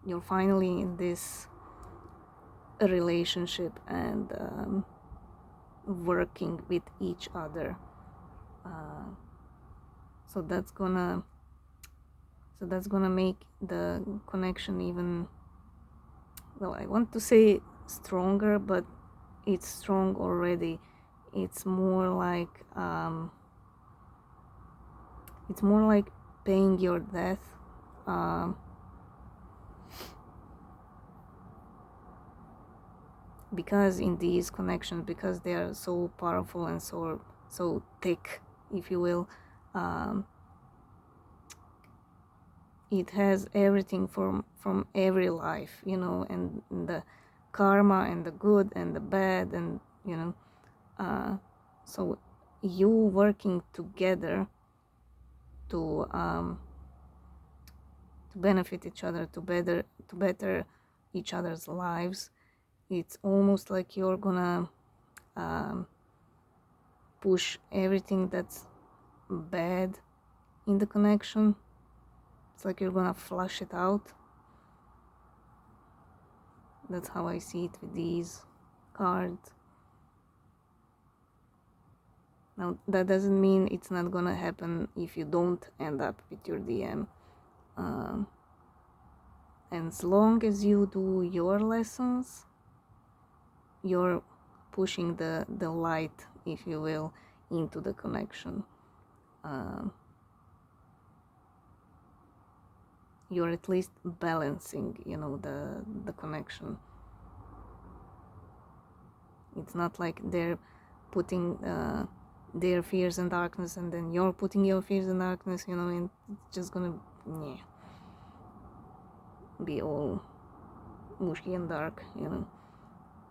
you're finally in this relationship and working with each other. So that's gonna make the connection even, well, I want to say stronger, but it's strong already. It's more like paying your debt, because in these connections, because they are so powerful and so thick, if you will, it has everything from every life, and the karma and the good and the bad, and so you working together to benefit each other, to better each other's lives. It's almost like you're gonna push everything that's bad in the connection. It's like you're gonna flush it out. That's how I see it with these cards. Now, that doesn't mean it's not gonna happen if you don't end up with your DM. And as long as you do your lessons, you're pushing the light, if you will, into the connection. You're at least balancing, the connection. It's not like they're putting their fears and darkness, and then you're putting your fears and darkness, and it's just gonna be all mushy and dark,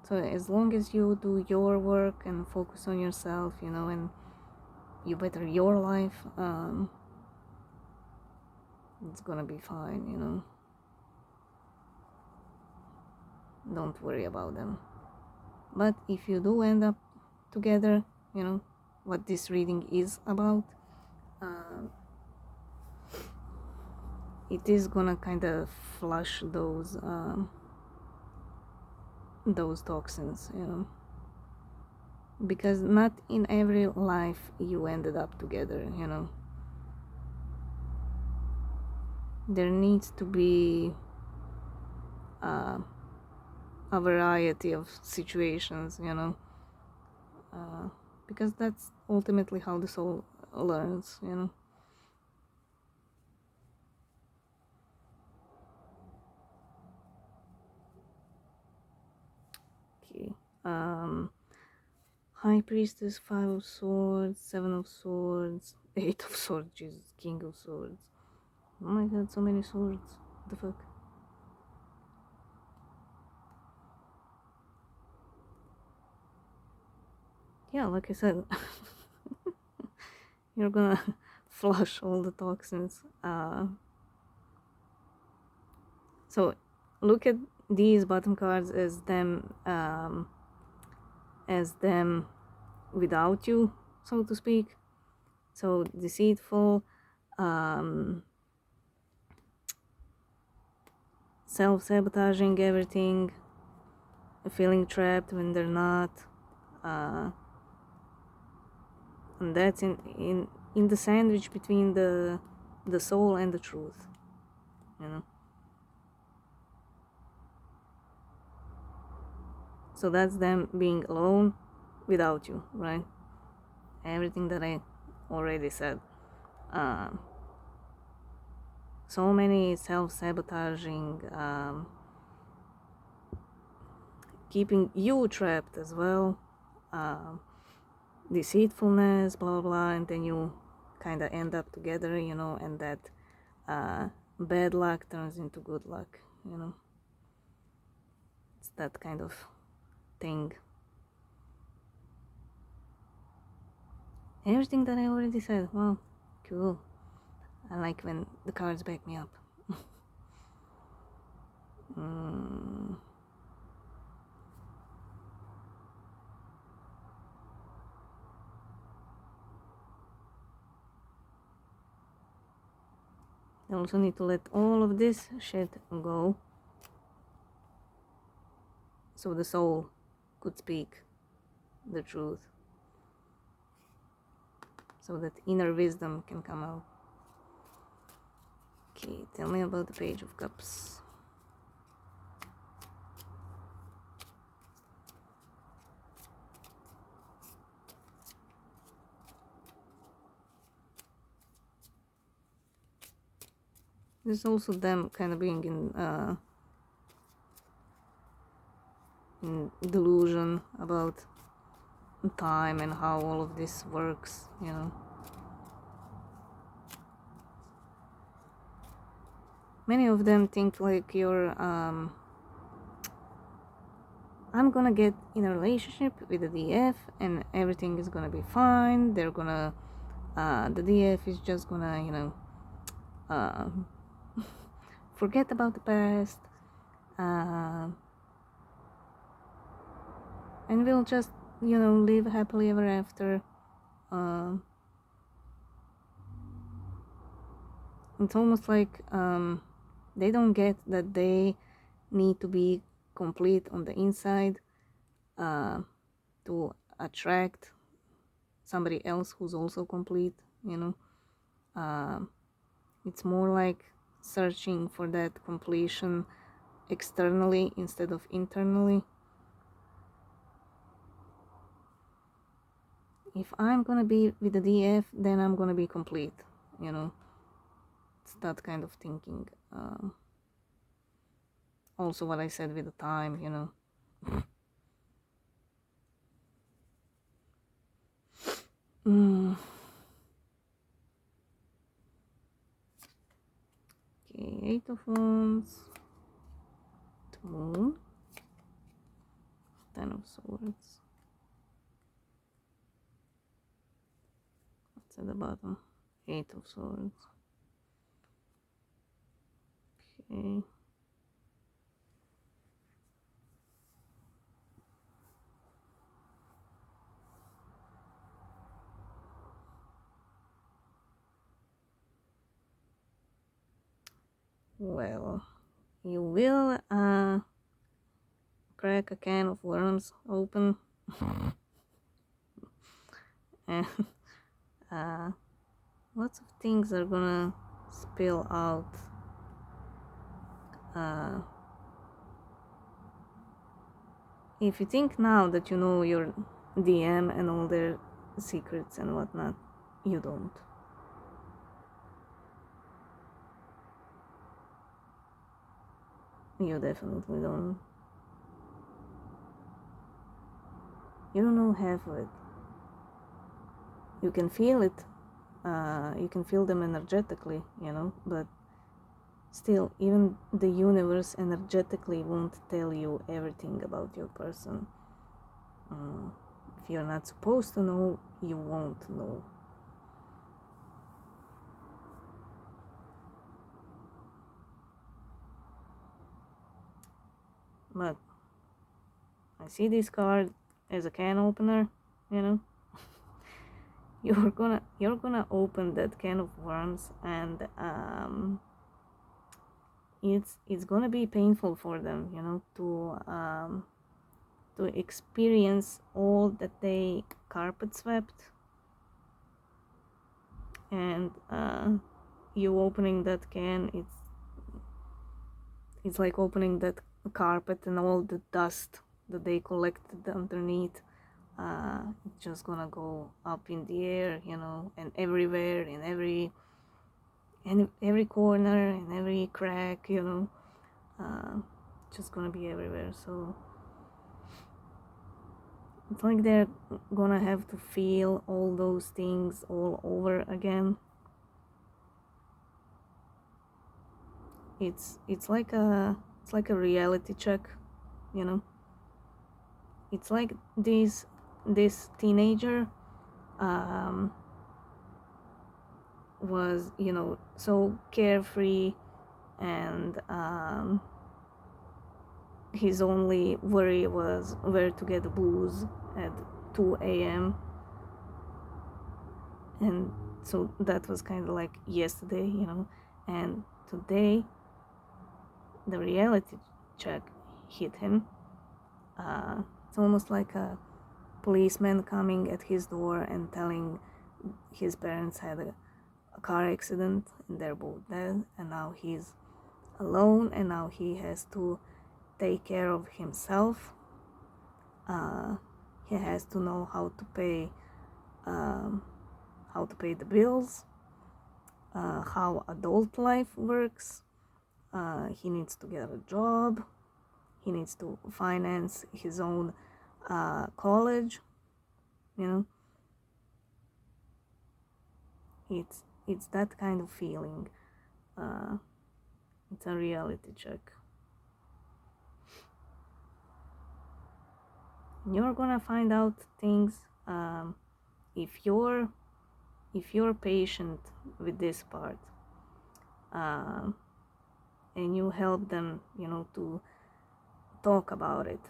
So as long as you do your work and focus on yourself, and you better your life, it's gonna be fine, Don't worry about them. But if you do end up together, what this reading is about, it is gonna kind of flush those toxins, because not in every life you ended up together, there needs to be a variety of situations, because that's ultimately how the soul learns, Okay. High Priestess, 5 of Swords, 7 of Swords, 8 of Swords, Jesus, King of Swords. Oh my god, so many swords. What the fuck? Yeah, like I said, you're gonna flush all the toxins. So look at these bottom cards as them without you, so to speak. So deceitful, self-sabotaging everything, feeling trapped when they're not, and that's in the sandwich between the soul and the truth, So that's them being alone without you, right? everything that I already said. So many self-sabotaging, keeping you trapped as well, deceitfulness, blah blah, and then you kind of end up together, you know, and that bad luck turns into good luck, you know. It's that kind of thing. Everything that I already said. Wow, cool. I like when the cards back me up. I also need to let all of this shit go so the soul could speak the truth, so that inner wisdom can come out. Okay, tell me about the Page of Cups. There's also them kind of being in delusion about time and how all of this works, you know. Many of them think like you're I'm gonna get in a relationship with a DF and everything is gonna be fine. They're gonna the DF is just gonna, you know, forget about the past, and we'll just, you know, live happily ever after. It's almost like they don't get that they need to be complete on the inside to attract somebody else who's also complete, you know. It's more like searching for that completion externally instead of internally. If I'm gonna be with the DF, then I'm gonna be complete, you know. It's that kind of thinking. Also what I said with the time, you know. Okay, 8 of Wands, 2, 10 of Swords. What's at the bottom? 8 of Swords. Okay. Well, you will crack a can of worms open and lots of things are gonna spill out. If you think now that you know your DM and all their secrets and whatnot, you don't. You definitely don't. You don't know half of it. You can feel it. You can feel them energetically, you know, but still, even the universe energetically won't tell you everything about your person. If you're not supposed to know, you won't know. But I see this card as a can opener, you know. You're gonna open that can of worms, and it's gonna be painful for them, you know, to experience all that they carpet swept, and you opening that can, it's like opening that carpet and all the dust that they collected underneath it's just gonna go up in the air, you know, and everywhere, in every corner, in every crack, you know, just gonna be everywhere. So it's like they're gonna have to feel all those things all over again. It's like a reality check, you know. It's like this teenager was, you know, so carefree, and his only worry was where to get booze at 2 a.m. And so that was kind of like yesterday, you know. And today the reality check hit him. It's almost like a policeman coming at his door and telling his parents had a car accident and they're both dead, and now he's alone, and now he has to take care of himself. He has to know how to pay the bills, how adult life works. He needs to get a job. He needs to finance his own college. You know, it's that kind of feeling. It's a reality check. You're gonna find out things if you're patient with this part, and you help them, you know, to talk about it,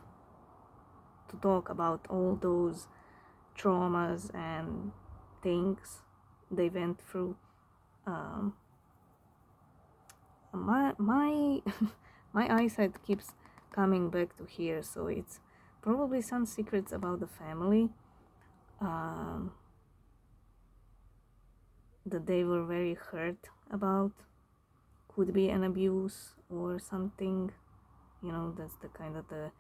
to talk about all those traumas and things they went through. My my eyesight keeps coming back to here, so it's probably some secrets about the family that they were very hurt about. Could be an abuse or something, you know. That's the kind of the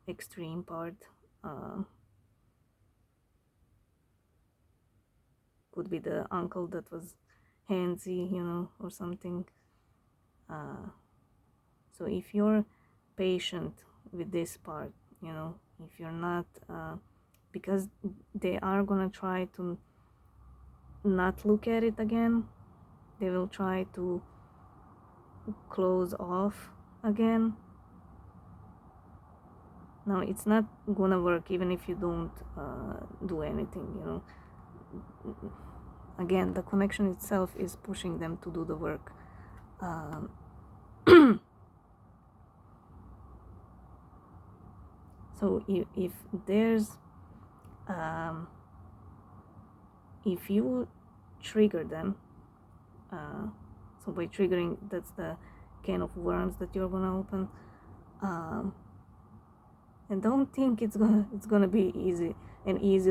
extreme part. Could be the uncle that was handsy, you know, or something. So if you're patient with this part, you know, if you're not, because they are gonna try to not look at it again, they will try to close off again. Now it's not gonna work even if you don't do anything, you know. Again, the connection itself is pushing them to do the work. So if there's if you trigger them, so by triggering, that's the can of worms that you're gonna open, and don't think it's gonna be easy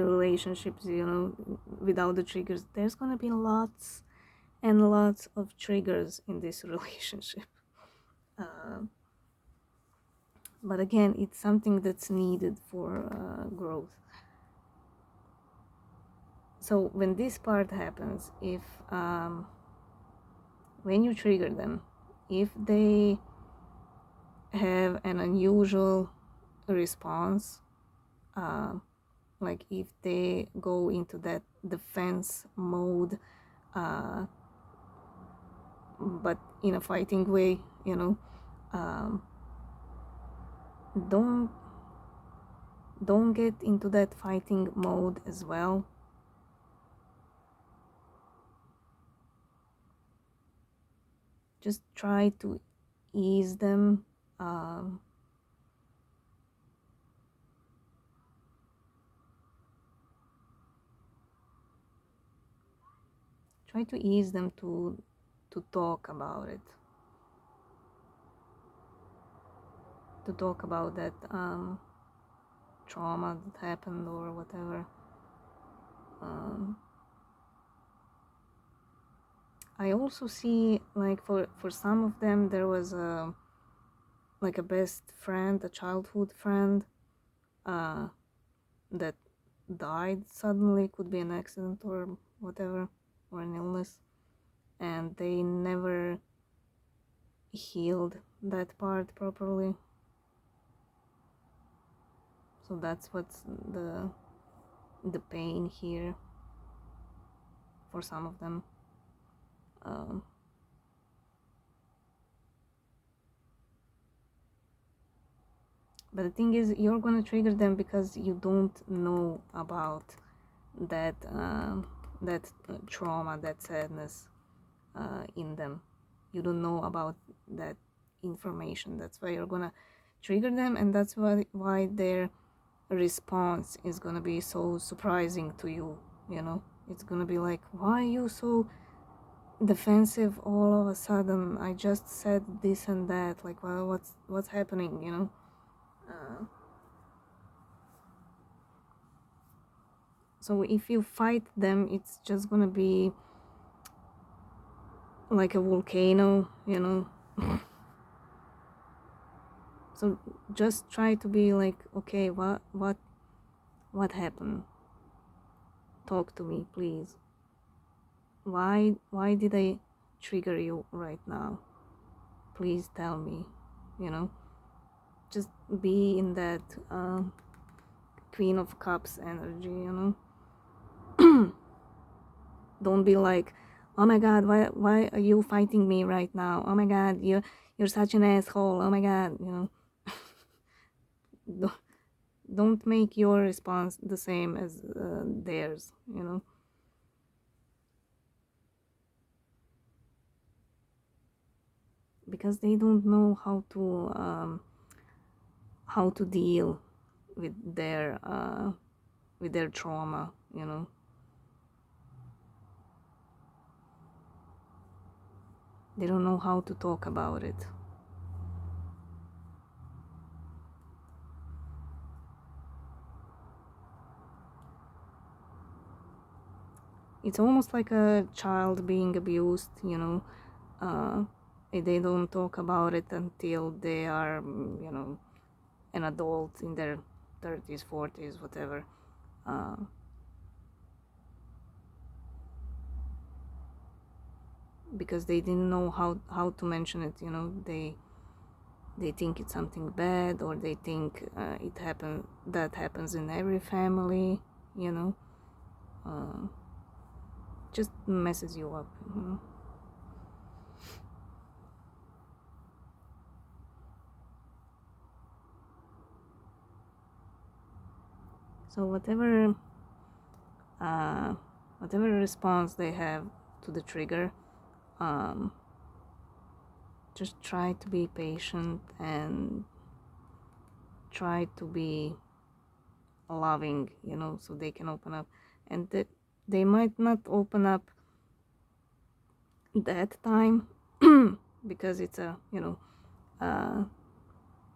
relationships, you know, without the triggers. There's gonna be lots and lots of triggers in this relationship, but again, it's something that's needed for growth. So when this part happens, if when you trigger them, if they have an unusual response, like if they go into that defense mode, but in a fighting way, you know, don't get into that fighting mode as well. Just try to ease them. Try to ease them to talk about it, to talk about that trauma that happened or whatever. I also see, like, for some of them there was a best friend, a childhood friend, that died suddenly, could be an accident or whatever, or an illness, and they never healed that part properly. So that's what's the pain here for some of them. But the thing is, you're gonna trigger them because you don't know about that trauma, that sadness in them. You don't know about that information. That's why you're gonna trigger them, and that's why their response is gonna be so surprising to you. You know, it's gonna be like, why are you so defensive all of a sudden? I just said this and that. Like, well, what's happening? You know. So if you fight them, it's just gonna be like a volcano, you know. So just try to be like, okay, what happened? Talk to me, please. Why did I trigger you right now? Please tell me, you know. Just be in that Queen of Cups energy, you know. Don't be like, oh my god, why are you fighting me right now? Oh my god, you're such an asshole. Oh my god, you know. Don't make your response the same as theirs, you know. Because they don't know how to deal with their trauma, you know. They don't know how to talk about it. It's almost like a child being abused, you know. They don't talk about it until they are, you know, an adult in their 30s, 40s, whatever. Because they didn't know how to mention it, you know. They think it's something bad, or they think that happens in every family, you know. Just messes you up, you know? So whatever response they have to the trigger, just try to be patient and try to be loving, you know, so they can open up. And they might not open up that time because it's a, you know,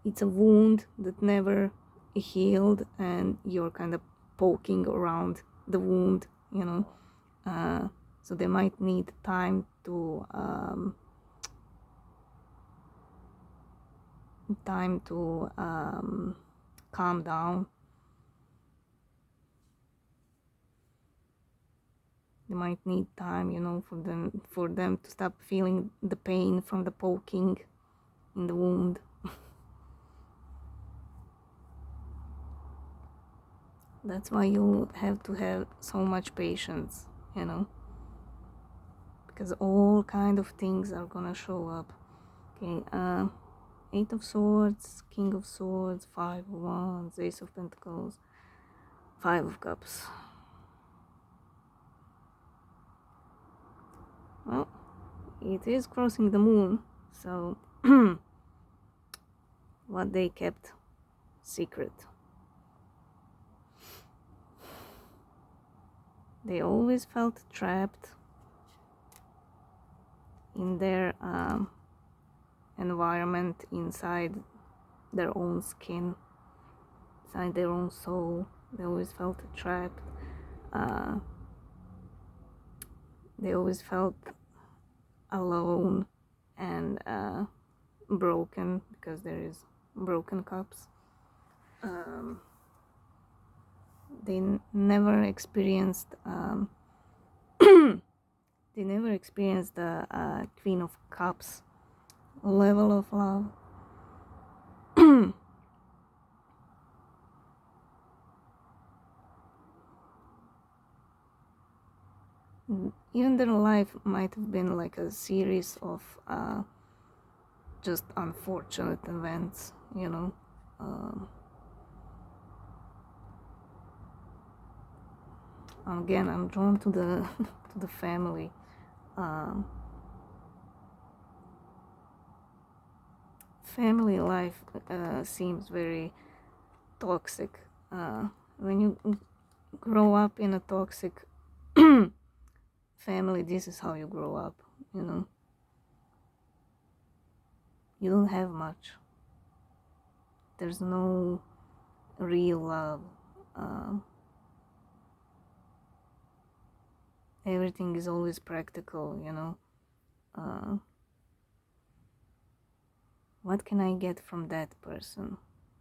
it's a wound that never healed, and you're kind of poking around the wound, you know. So they might need time to calm down. They might need time, you know, for them to stop feeling the pain from the poking in the wound. That's why you have to have so much patience, you know, because all kind of things are gonna show up. Okay, 8 of Swords, King of Swords, 5 of Wands, Ace of Pentacles, 5 of Cups. Well, it is crossing the moon, so what they kept secret. They always felt trapped in their environment, inside their own skin, inside their own soul. They always felt trapped. They always felt alone and broken, because there is broken cups. they never experienced they never experienced the Queen of Cups level of love. Even their life might have been like a series of just unfortunate events, you know. Again, I'm drawn to the to the family. Family life seems very toxic. When you grow up in a toxic family, this is how you grow up, you know. You don't have much. There's no real love. Everything is always practical, you know. What can I get from that person?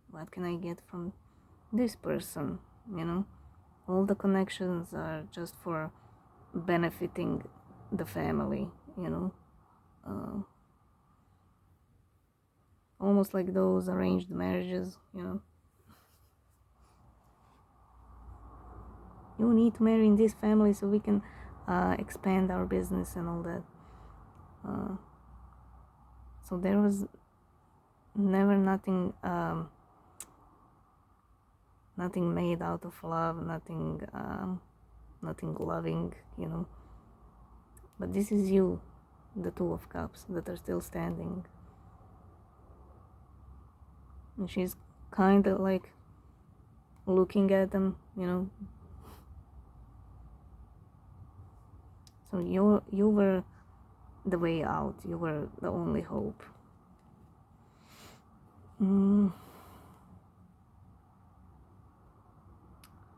What can I get from this person? You know, all the connections are just for benefiting the family, you know. Almost like those arranged marriages, you know. You need to marry in this family so we can expand our business and all that. So there was never nothing nothing made out of love, nothing loving, you know. But this is you, the Two of Cups that are still standing. And she's kind of like looking at them, you know. So you were the way out. You were the only hope.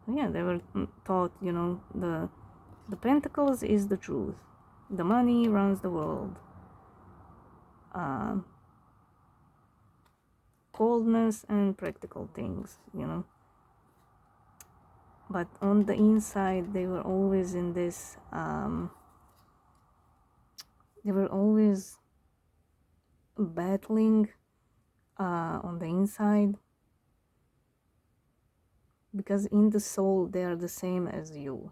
Yeah, they were taught, you know, the Pentacles is the truth. The money runs the world. Coldness and practical things, you know. But on the inside, they were always in this. They were always battling on the inside, because in the soul they are the same as you,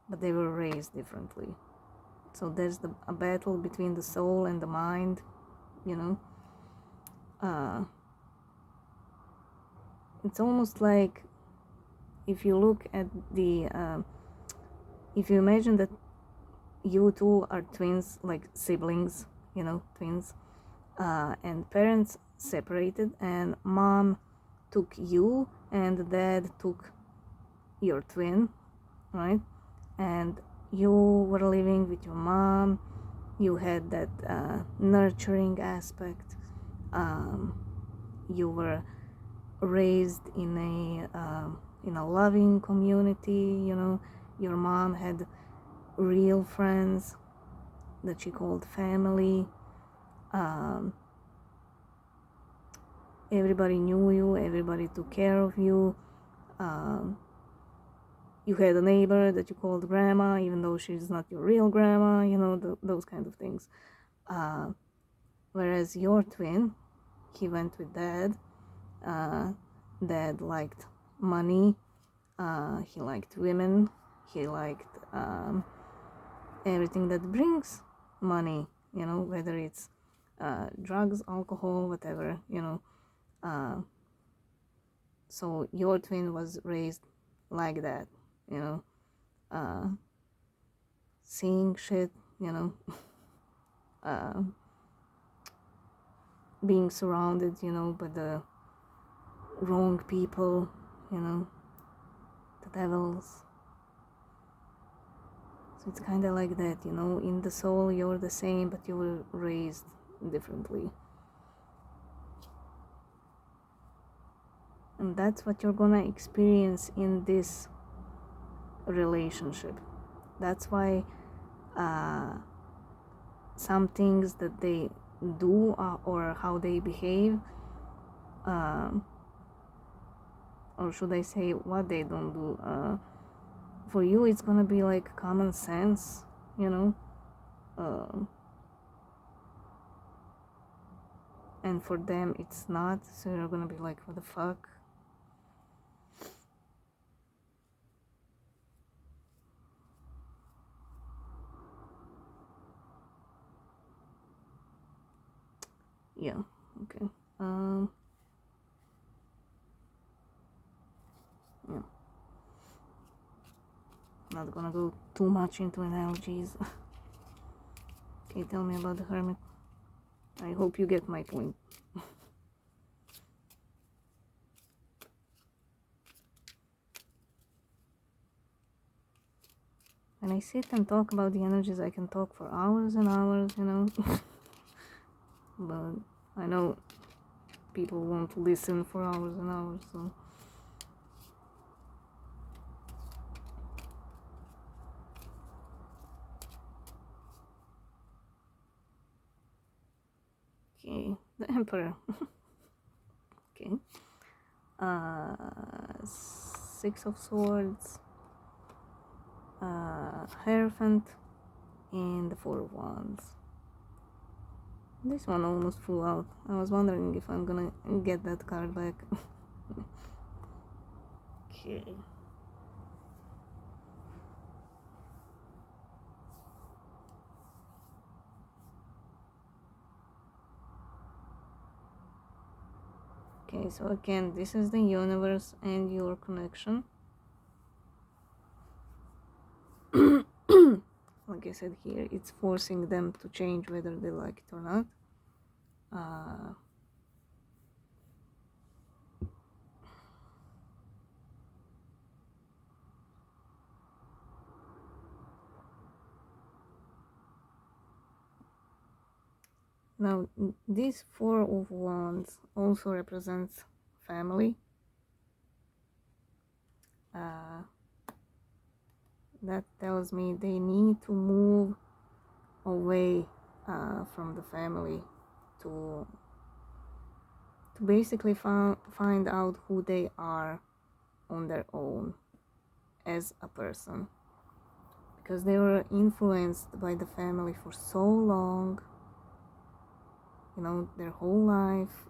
but they were raised differently. So there's a battle between the soul and the mind, you know. It's almost like if you look at the if you imagine that you two are twins, like siblings, you know, twins, and parents separated, and mom took you and dad took your twin, right? And you were living with your mom. You had that nurturing aspect. You were raised in a loving community, you know. Your mom had real friends that she called family. Everybody knew you, everybody took care of you. You had a neighbor that you called grandma, even though she's not your real grandma, you know, those kind of things. Whereas your twin, he went with dad. Dad liked money. He liked women. He liked everything that brings money, you know, whether it's drugs, alcohol, whatever, you know. So your twin was raised like that, you know, seeing shit, you know, being surrounded, you know, by the wrong people, you know, the devils. So it's kind of like that, you know. In the soul you're the same, but you were raised differently. And that's what you're gonna experience in this relationship. That's why some things that they do or how they behave or should I say what they don't do. For you it's gonna be like common sense, you know, and for them it's not, so you're gonna be like, what the fuck. Yeah, okay. Yeah, not gonna go too much into analogies. Okay, tell me about the hermit. I hope you get my point. When I sit and talk about the energies, I can talk for hours and hours, you know. But I know people won't listen for hours and hours, so. Okay, the Emperor. Okay. 6 of Swords, Hierophant, and the 4 of Wands. This one almost flew out. I was wondering if I'm gonna get that card back. Okay. Okay, so again, this is the universe and your connection. Like I said here, it's forcing them to change whether they like it or not. Now, this 4 of Wands also represents family. That tells me they need to move away from the family to basically find out who they are on their own as a person, because they were influenced by the family for so long, you know, their whole life.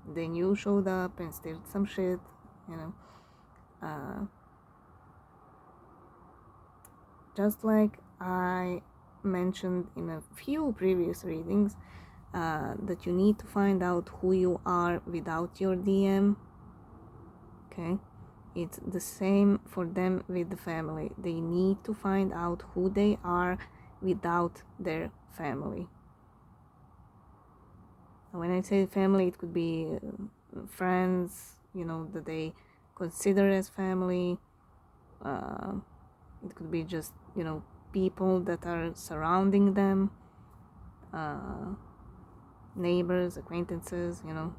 Then you showed up and stirred some shit, you know. Just like I mentioned in a few previous readings, that you need to find out who you are without your DM. Okay, it's the same for them with the family. They need to find out who they are without their family. When I say family, it could be friends, you know, that they consider as family. It could be just, you know, people that are surrounding them, neighbors, acquaintances, you know,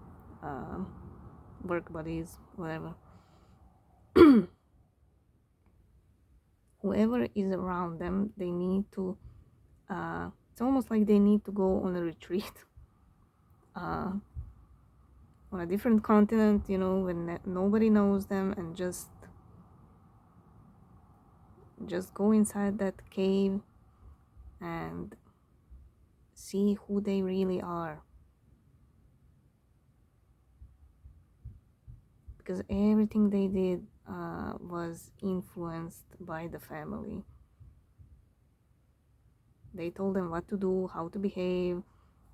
work buddies, whatever. Whoever is around them, they need to, it's almost like they need to go on a retreat on a different continent, you know, when nobody knows them, and just go inside that cave and see who they really are. Because everything they did was influenced by the family. They told them what to do, how to behave,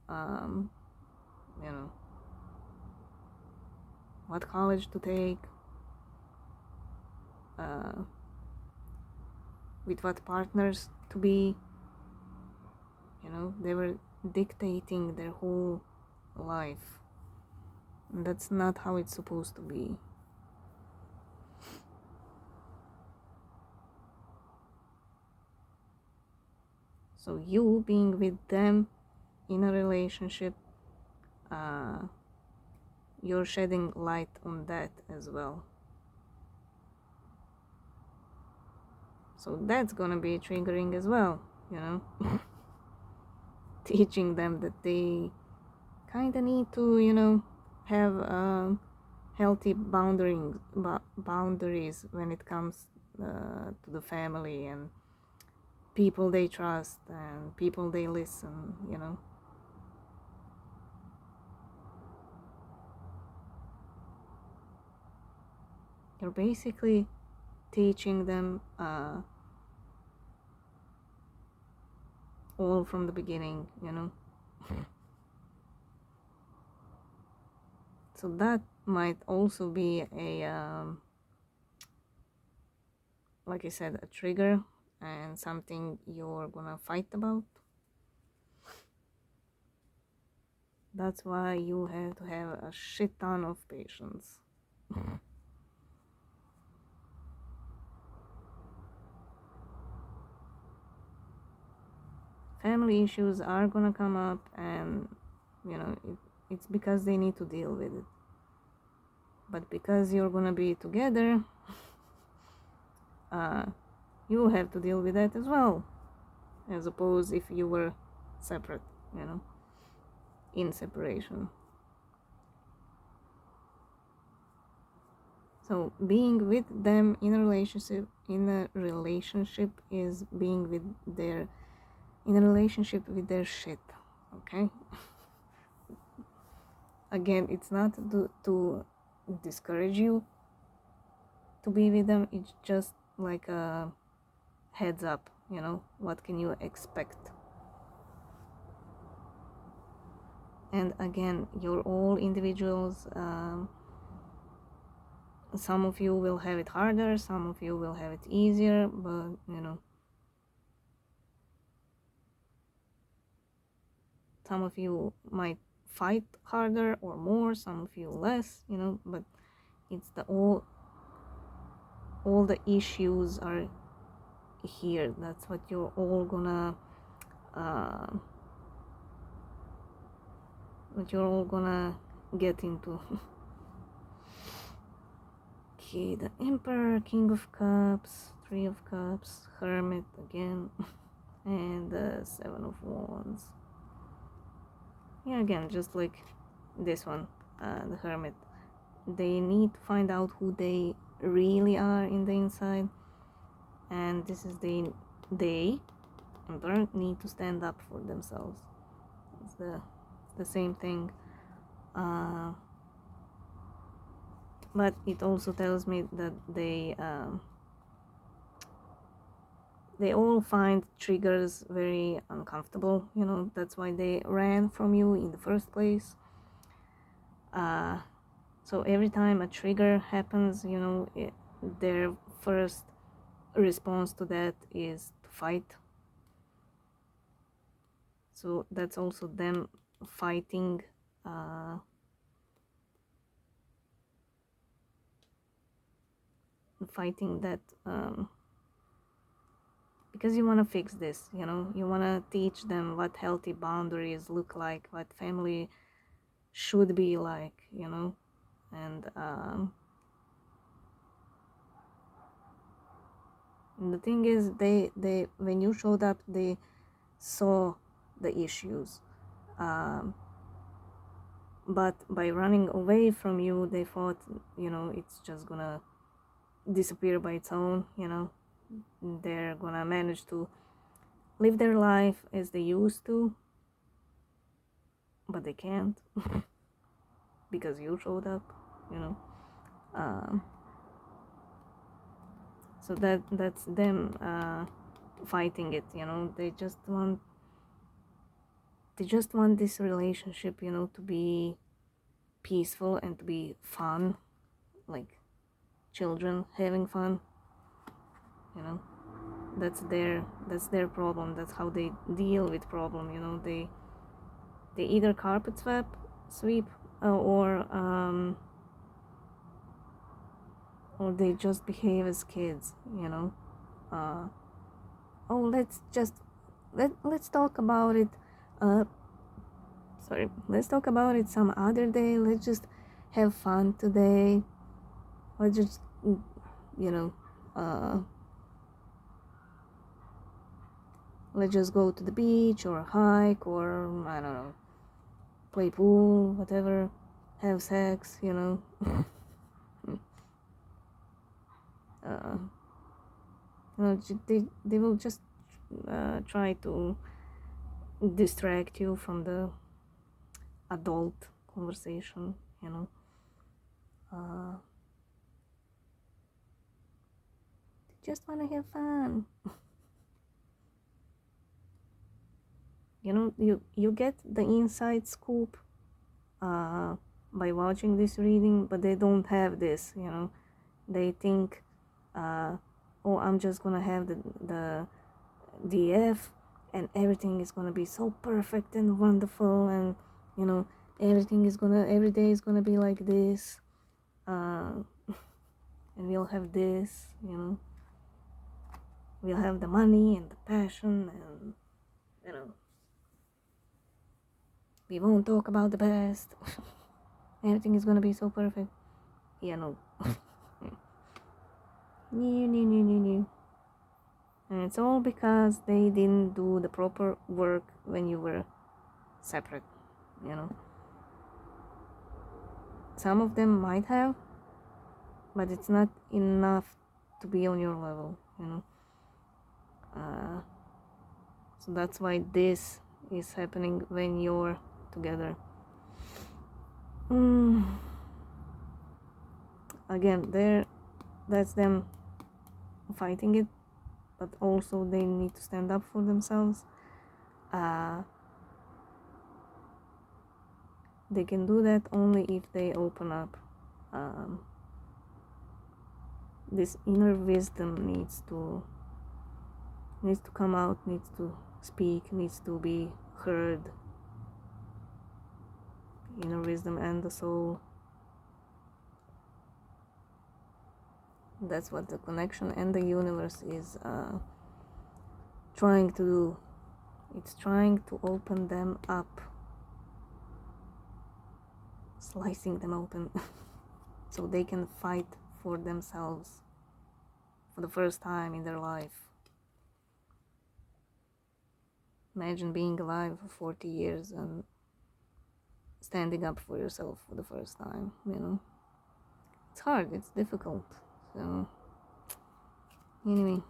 you know, what college to take, with what partners to be. You know, they were dictating their whole life. And that's not how it's supposed to be. So you being with them in a relationship, you're shedding light on that as well. So that's gonna be triggering as well, you know. Teaching them that they kinda need to, you know, have healthy boundaries when it comes to the family and people they trust and people they listen, you know. You're basically teaching them all from the beginning, you know. So that might also be a like I said, a trigger and something you're gonna fight about. That's why you have to have a shit ton of patience. Family issues are gonna come up, and you know it's because they need to deal with it. But because you're gonna be together, you have to deal with that as well, as opposed if you were separate, you know, in separation. So being with them in a relationship is being with their in a relationship with their shit, okay? Again, it's not to discourage you to be with them, it's just like a heads up, you know, what can you expect. And again, you're all individuals. Some of you will have it harder, some of you will have it easier, but you know, some of you might fight harder or more, some of you less, you know, but it's the all the issues are here. That's what you're all gonna get into. Okay, the Emperor, King of Cups, Three of Cups, Hermit again, and the Seven of Wands. Yeah, again, just like this one, the Hermit. They need to find out who they really are in the inside, and this is they Emperor need to stand up for themselves. It's the same thing. But it also tells me that they all find triggers very uncomfortable, you know. That's why they ran from you in the first place. So every time a trigger happens, you know, their first response to that is to fight. So that's also them fighting that because you want to fix this, you know, you want to teach them what healthy boundaries look like, what family should be like, you know. And the thing is, they when you showed up, they saw the issues, but by running away from you, they thought, you know, it's just gonna disappear by its own, you know. They're gonna manage to live their life as they used to, but they can't because you showed up, you know. So that's them fighting it, you know. They just want this relationship, you know, to be peaceful and to be fun, like children having fun, you know. That's their problem. That's how they deal with problem, you know. They either carpet sweep or they just behave as kids, you know. Oh, let's talk about it let's talk about it some other day. Let's just have fun today. Let's just, you know, let's just go to the beach or hike or, I don't know, play pool, whatever, have sex, you know. they will just try to distract you from the adult conversation, just want to have fun. You get the inside scoop by watching this reading, but they don't have this. They think, oh, I'm just gonna have the DF and everything is gonna be so perfect and wonderful, and every day is gonna be like this, and we'll have this, we'll have the money and the passion, and we won't talk about the past. Everything is gonna be so perfect. No. No. And it's all because they didn't do the proper work when you were separate, Some of them might have, but it's not enough to be on your level, So that's why this is happening when you're together. Again, that's them fighting it, but also they need to stand up for themselves. They can do that only if they open up. This inner wisdom needs to come out, needs to speak, needs to be heard. Inner wisdom and the soul. That's what the connection and the universe is trying to do. It's trying to open them up, slicing them open so they can fight for themselves for the first time in their life. Imagine being alive for 40 years and standing up for yourself for the first time, It's hard, it's difficult. So, anyway,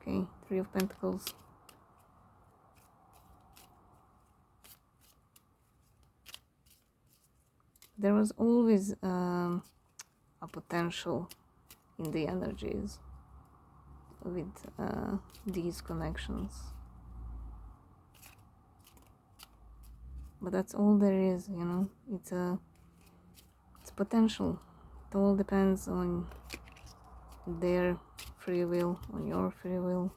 okay, 3 of Pentacles. There was always a potential in the energies with these connections. But that's all there is, It's potential. It all depends on their free will, on your free will,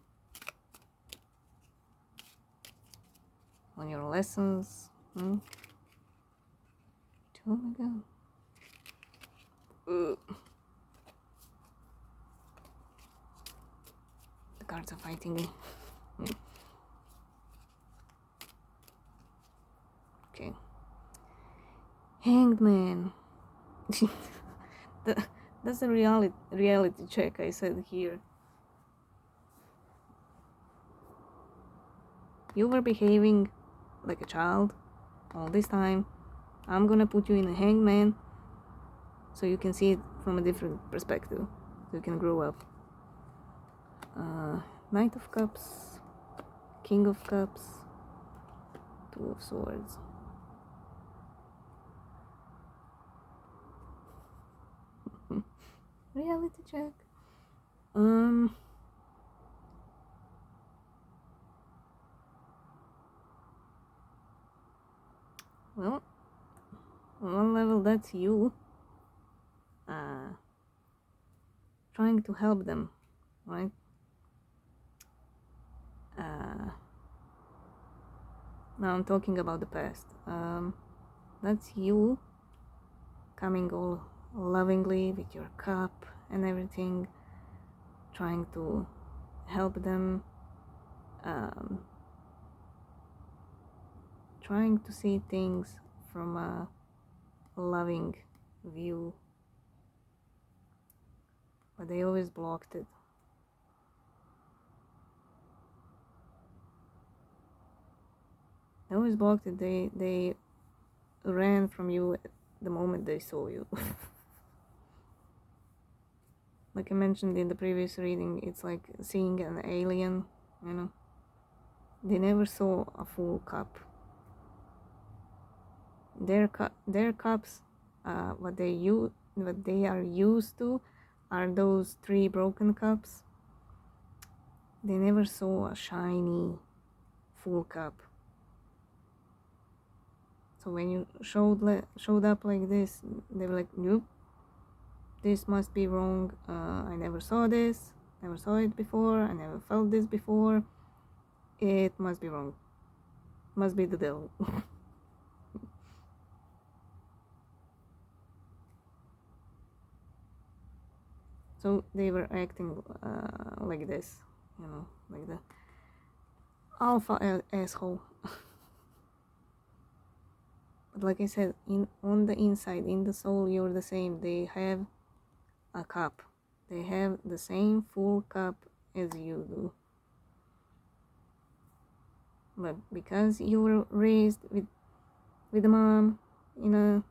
on your lessons. Oh my god. The cards are fighting me. Okay. Hanged Man. That's a reality check I said here. You were behaving like a child all this time. I'm gonna put you in a hangman so you can see it from a different perspective, so you can grow up. Knight of Cups, King of Cups, 2 of Swords. Reality check. Well, on one level that's you trying to help them, right? Now I'm talking about the past. That's you coming all lovingly with your cup and everything, trying to help them, trying to see things from a loving view, but they always blocked it. They always blocked it. They ran from you the moment they saw you. like I mentioned in the previous reading, it's like seeing an alien, you know. They never saw a full cup. Their cups, what they are used to, are those 3 broken cups. They never saw a shiny full cup. So when you showed up like this, they were like, nope, this must be wrong. I never saw this, never saw it before, I never felt this before. It must be wrong. Must be the devil. So they were acting like this, you know, like the alpha asshole. But like I said, on the inside, in the soul, you're the same. They have a cup. They have the same full cup as you do. But because you were raised with a mom in a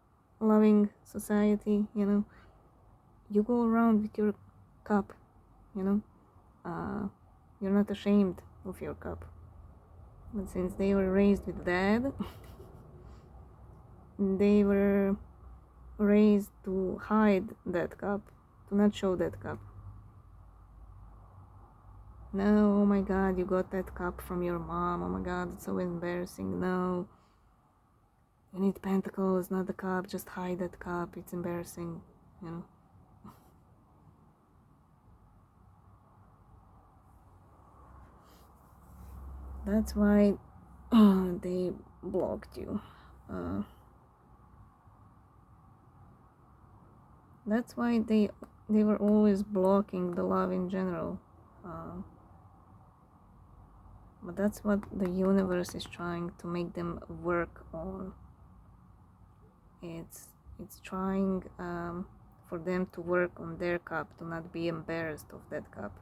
loving society, you know, you go around with your cup, you know. You're not ashamed of your cup. But since they were raised with dad, they were raised to hide that cup, to not show that cup. No, oh my god, you got that cup from your mom. Oh my god, it's so embarrassing. No, you need pentacles, not the cup. Just hide that cup. It's embarrassing, you know. That's why they blocked you. That's why they were always blocking the love in general. But that's what the universe is trying to make them work on. It's trying for them to work on their cup, to not be embarrassed of that cup,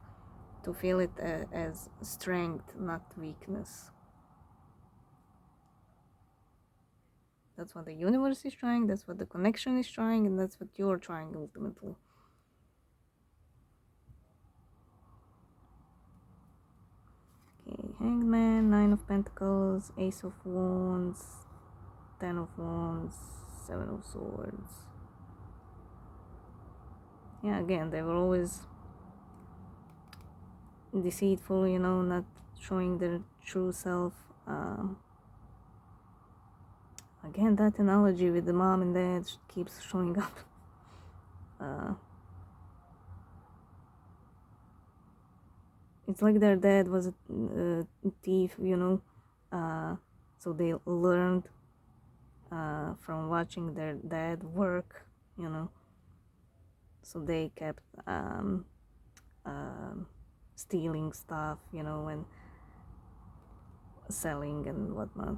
to feel it as strength, not weakness. That's what the universe is trying, that's what the connection is trying, and that's what you're trying ultimately. Okay, Hangman, 9 of Pentacles, Ace of Wands, 10 of Wands, 7 of Swords. Yeah, again, they were always deceitful, you know, not showing their true self. Again, that analogy with the mom and dad keeps showing up. It's like their dad was a thief, you know, so they learned from watching their dad work, you know, so they kept stealing stuff, you know, and selling and whatnot.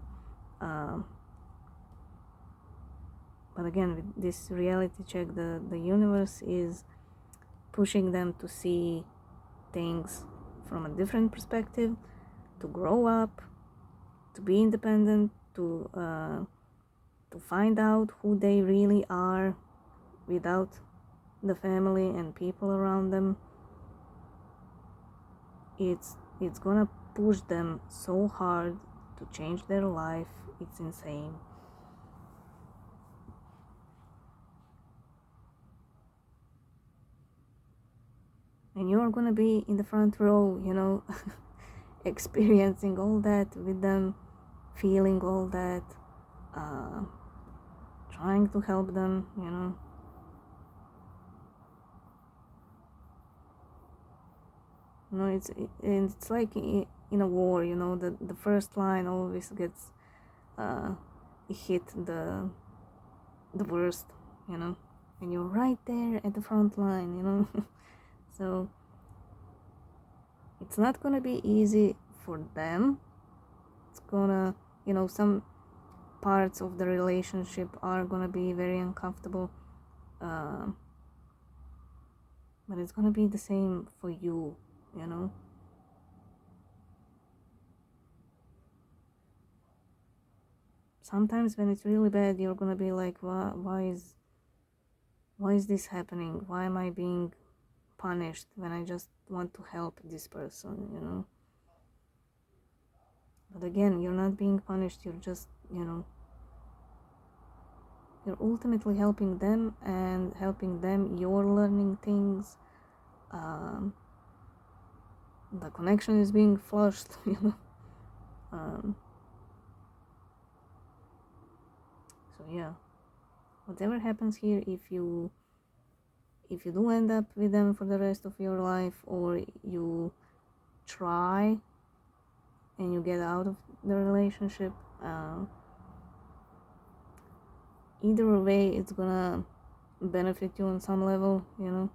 But again, with this reality check, the universe is pushing them to see things from a different perspective, to grow up, to be independent, to find out who they really are without the family and people around them. It's gonna push them so hard to change their life. It's insane. And you're gonna be in the front row, you know, experiencing all that with them, feeling all that, trying to help them, you know. You know, it's like in a war, you know, the first line always gets hit the worst, you know, and you're right there at the front line, you know. So it's not gonna be easy for them. It's gonna, you know, some parts of the relationship are gonna be very uncomfortable, but it's gonna be the same for you, you know. Sometimes when it's really bad, you're gonna be like, why is this happening? Why am I being punished, when I just want to help this person, you know. But again, you're not being punished, you're just, you know, you're ultimately helping them, and helping them, you're learning things. The connection is being flushed, you know. So yeah, whatever happens here, if you do end up with them for the rest of your life, or you try and you get out of the relationship, either way it's gonna benefit you on some level, you know.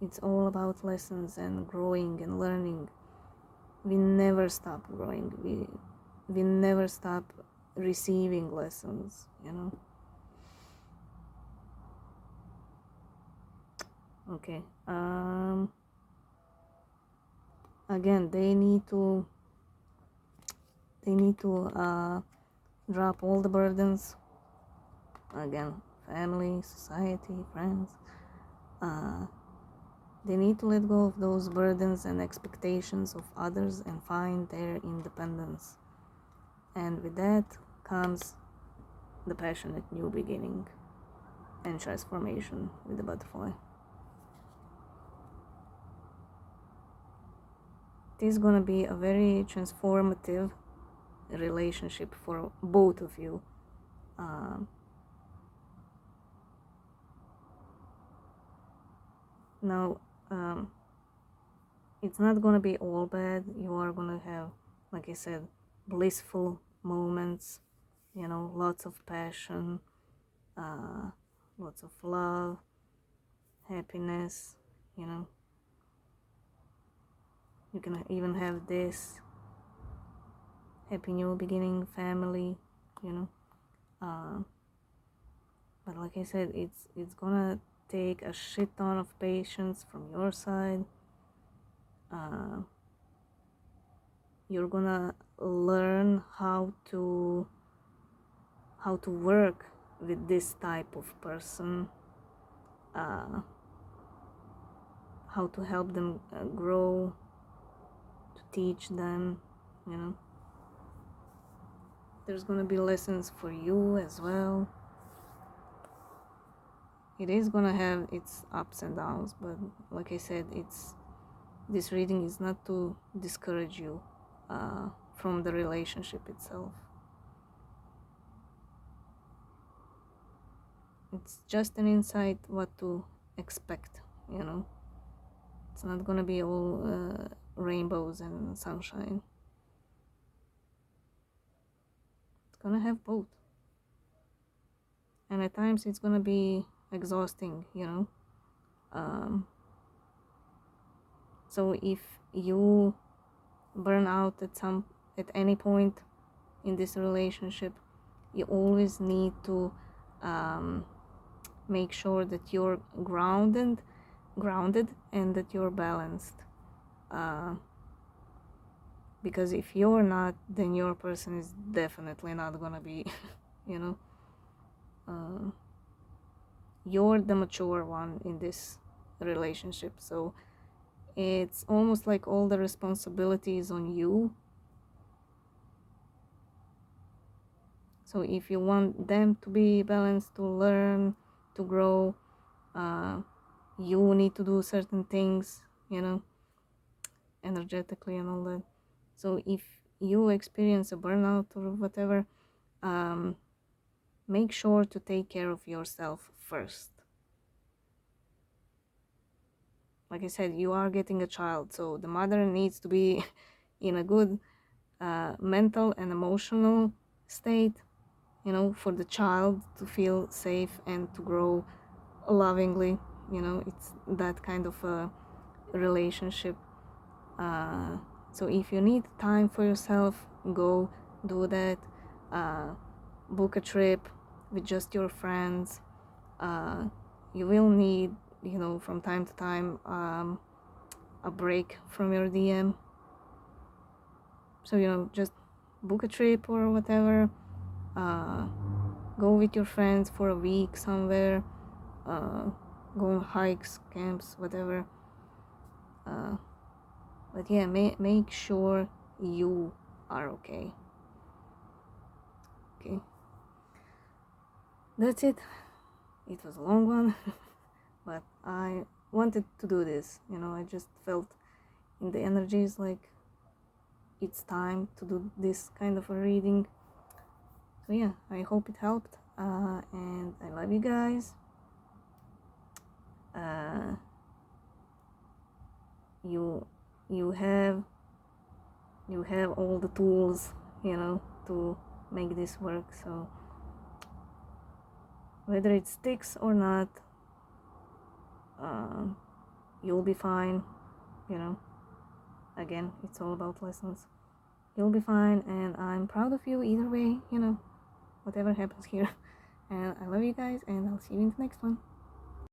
It's all about lessons and growing and learning. We never stop growing, we never stop receiving lessons, you know. Okay, again, they need to drop all the burdens. Again, family, society, friends, they need to let go of those burdens and expectations of others and find their independence. And with that comes the passionate new beginning and transformation with the butterfly. It is gonna be a very transformative relationship for both of you. Now, it's not gonna be all bad. You are gonna have, like I said, blissful moments, you know, lots of passion, lots of love, happiness, you know. You can even have this happy new beginning family, you know. But like I said, it's gonna take a shit ton of patience from your side. You're gonna learn how to work with this type of person, how to help them grow, to teach them, you know. There's gonna be lessons for you as well. It is gonna have its ups and downs, but like I said, this reading is not to discourage you from the relationship itself. It's just an insight what to expect, you know. It's not gonna be all rainbows and sunshine. It's gonna have both, and at times it's gonna be exhausting, you know. So if you burn out at any point in this relationship, you always need to make sure that you're grounded and that you're balanced, because if you're not, then your person is definitely not gonna be you know. You're the mature one in this relationship, so it's almost like all the responsibility is on you. So if you want them to be balanced, to learn, to grow, you need to do certain things, you know, energetically and all that. So if you experience a burnout or whatever, make sure to take care of yourself first. Like I said, you are getting a child, so the mother needs to be in a good mental and emotional state, you know, for the child to feel safe and to grow lovingly, you know. It's that kind of a relationship. So if you need time for yourself, go do that. Book a trip with just your friends. You will need, you know, from time to time a break from your DM. So, you know, just book a trip or whatever. Go with your friends for a week somewhere. Go on hikes, camps, whatever. But yeah, make sure you are okay. Okay, that's it. It was a long one, but I wanted to do this. I just felt in the energies like it's time to do this kind of a reading. So yeah, I hope it helped, and I love you guys. You you have all the tools, to make this work. So whether it sticks or not, you'll be fine. Again, it's all about lessons. You'll be fine, and I'm proud of you either way, whatever happens here. And I love you guys, and I'll see you in the next one.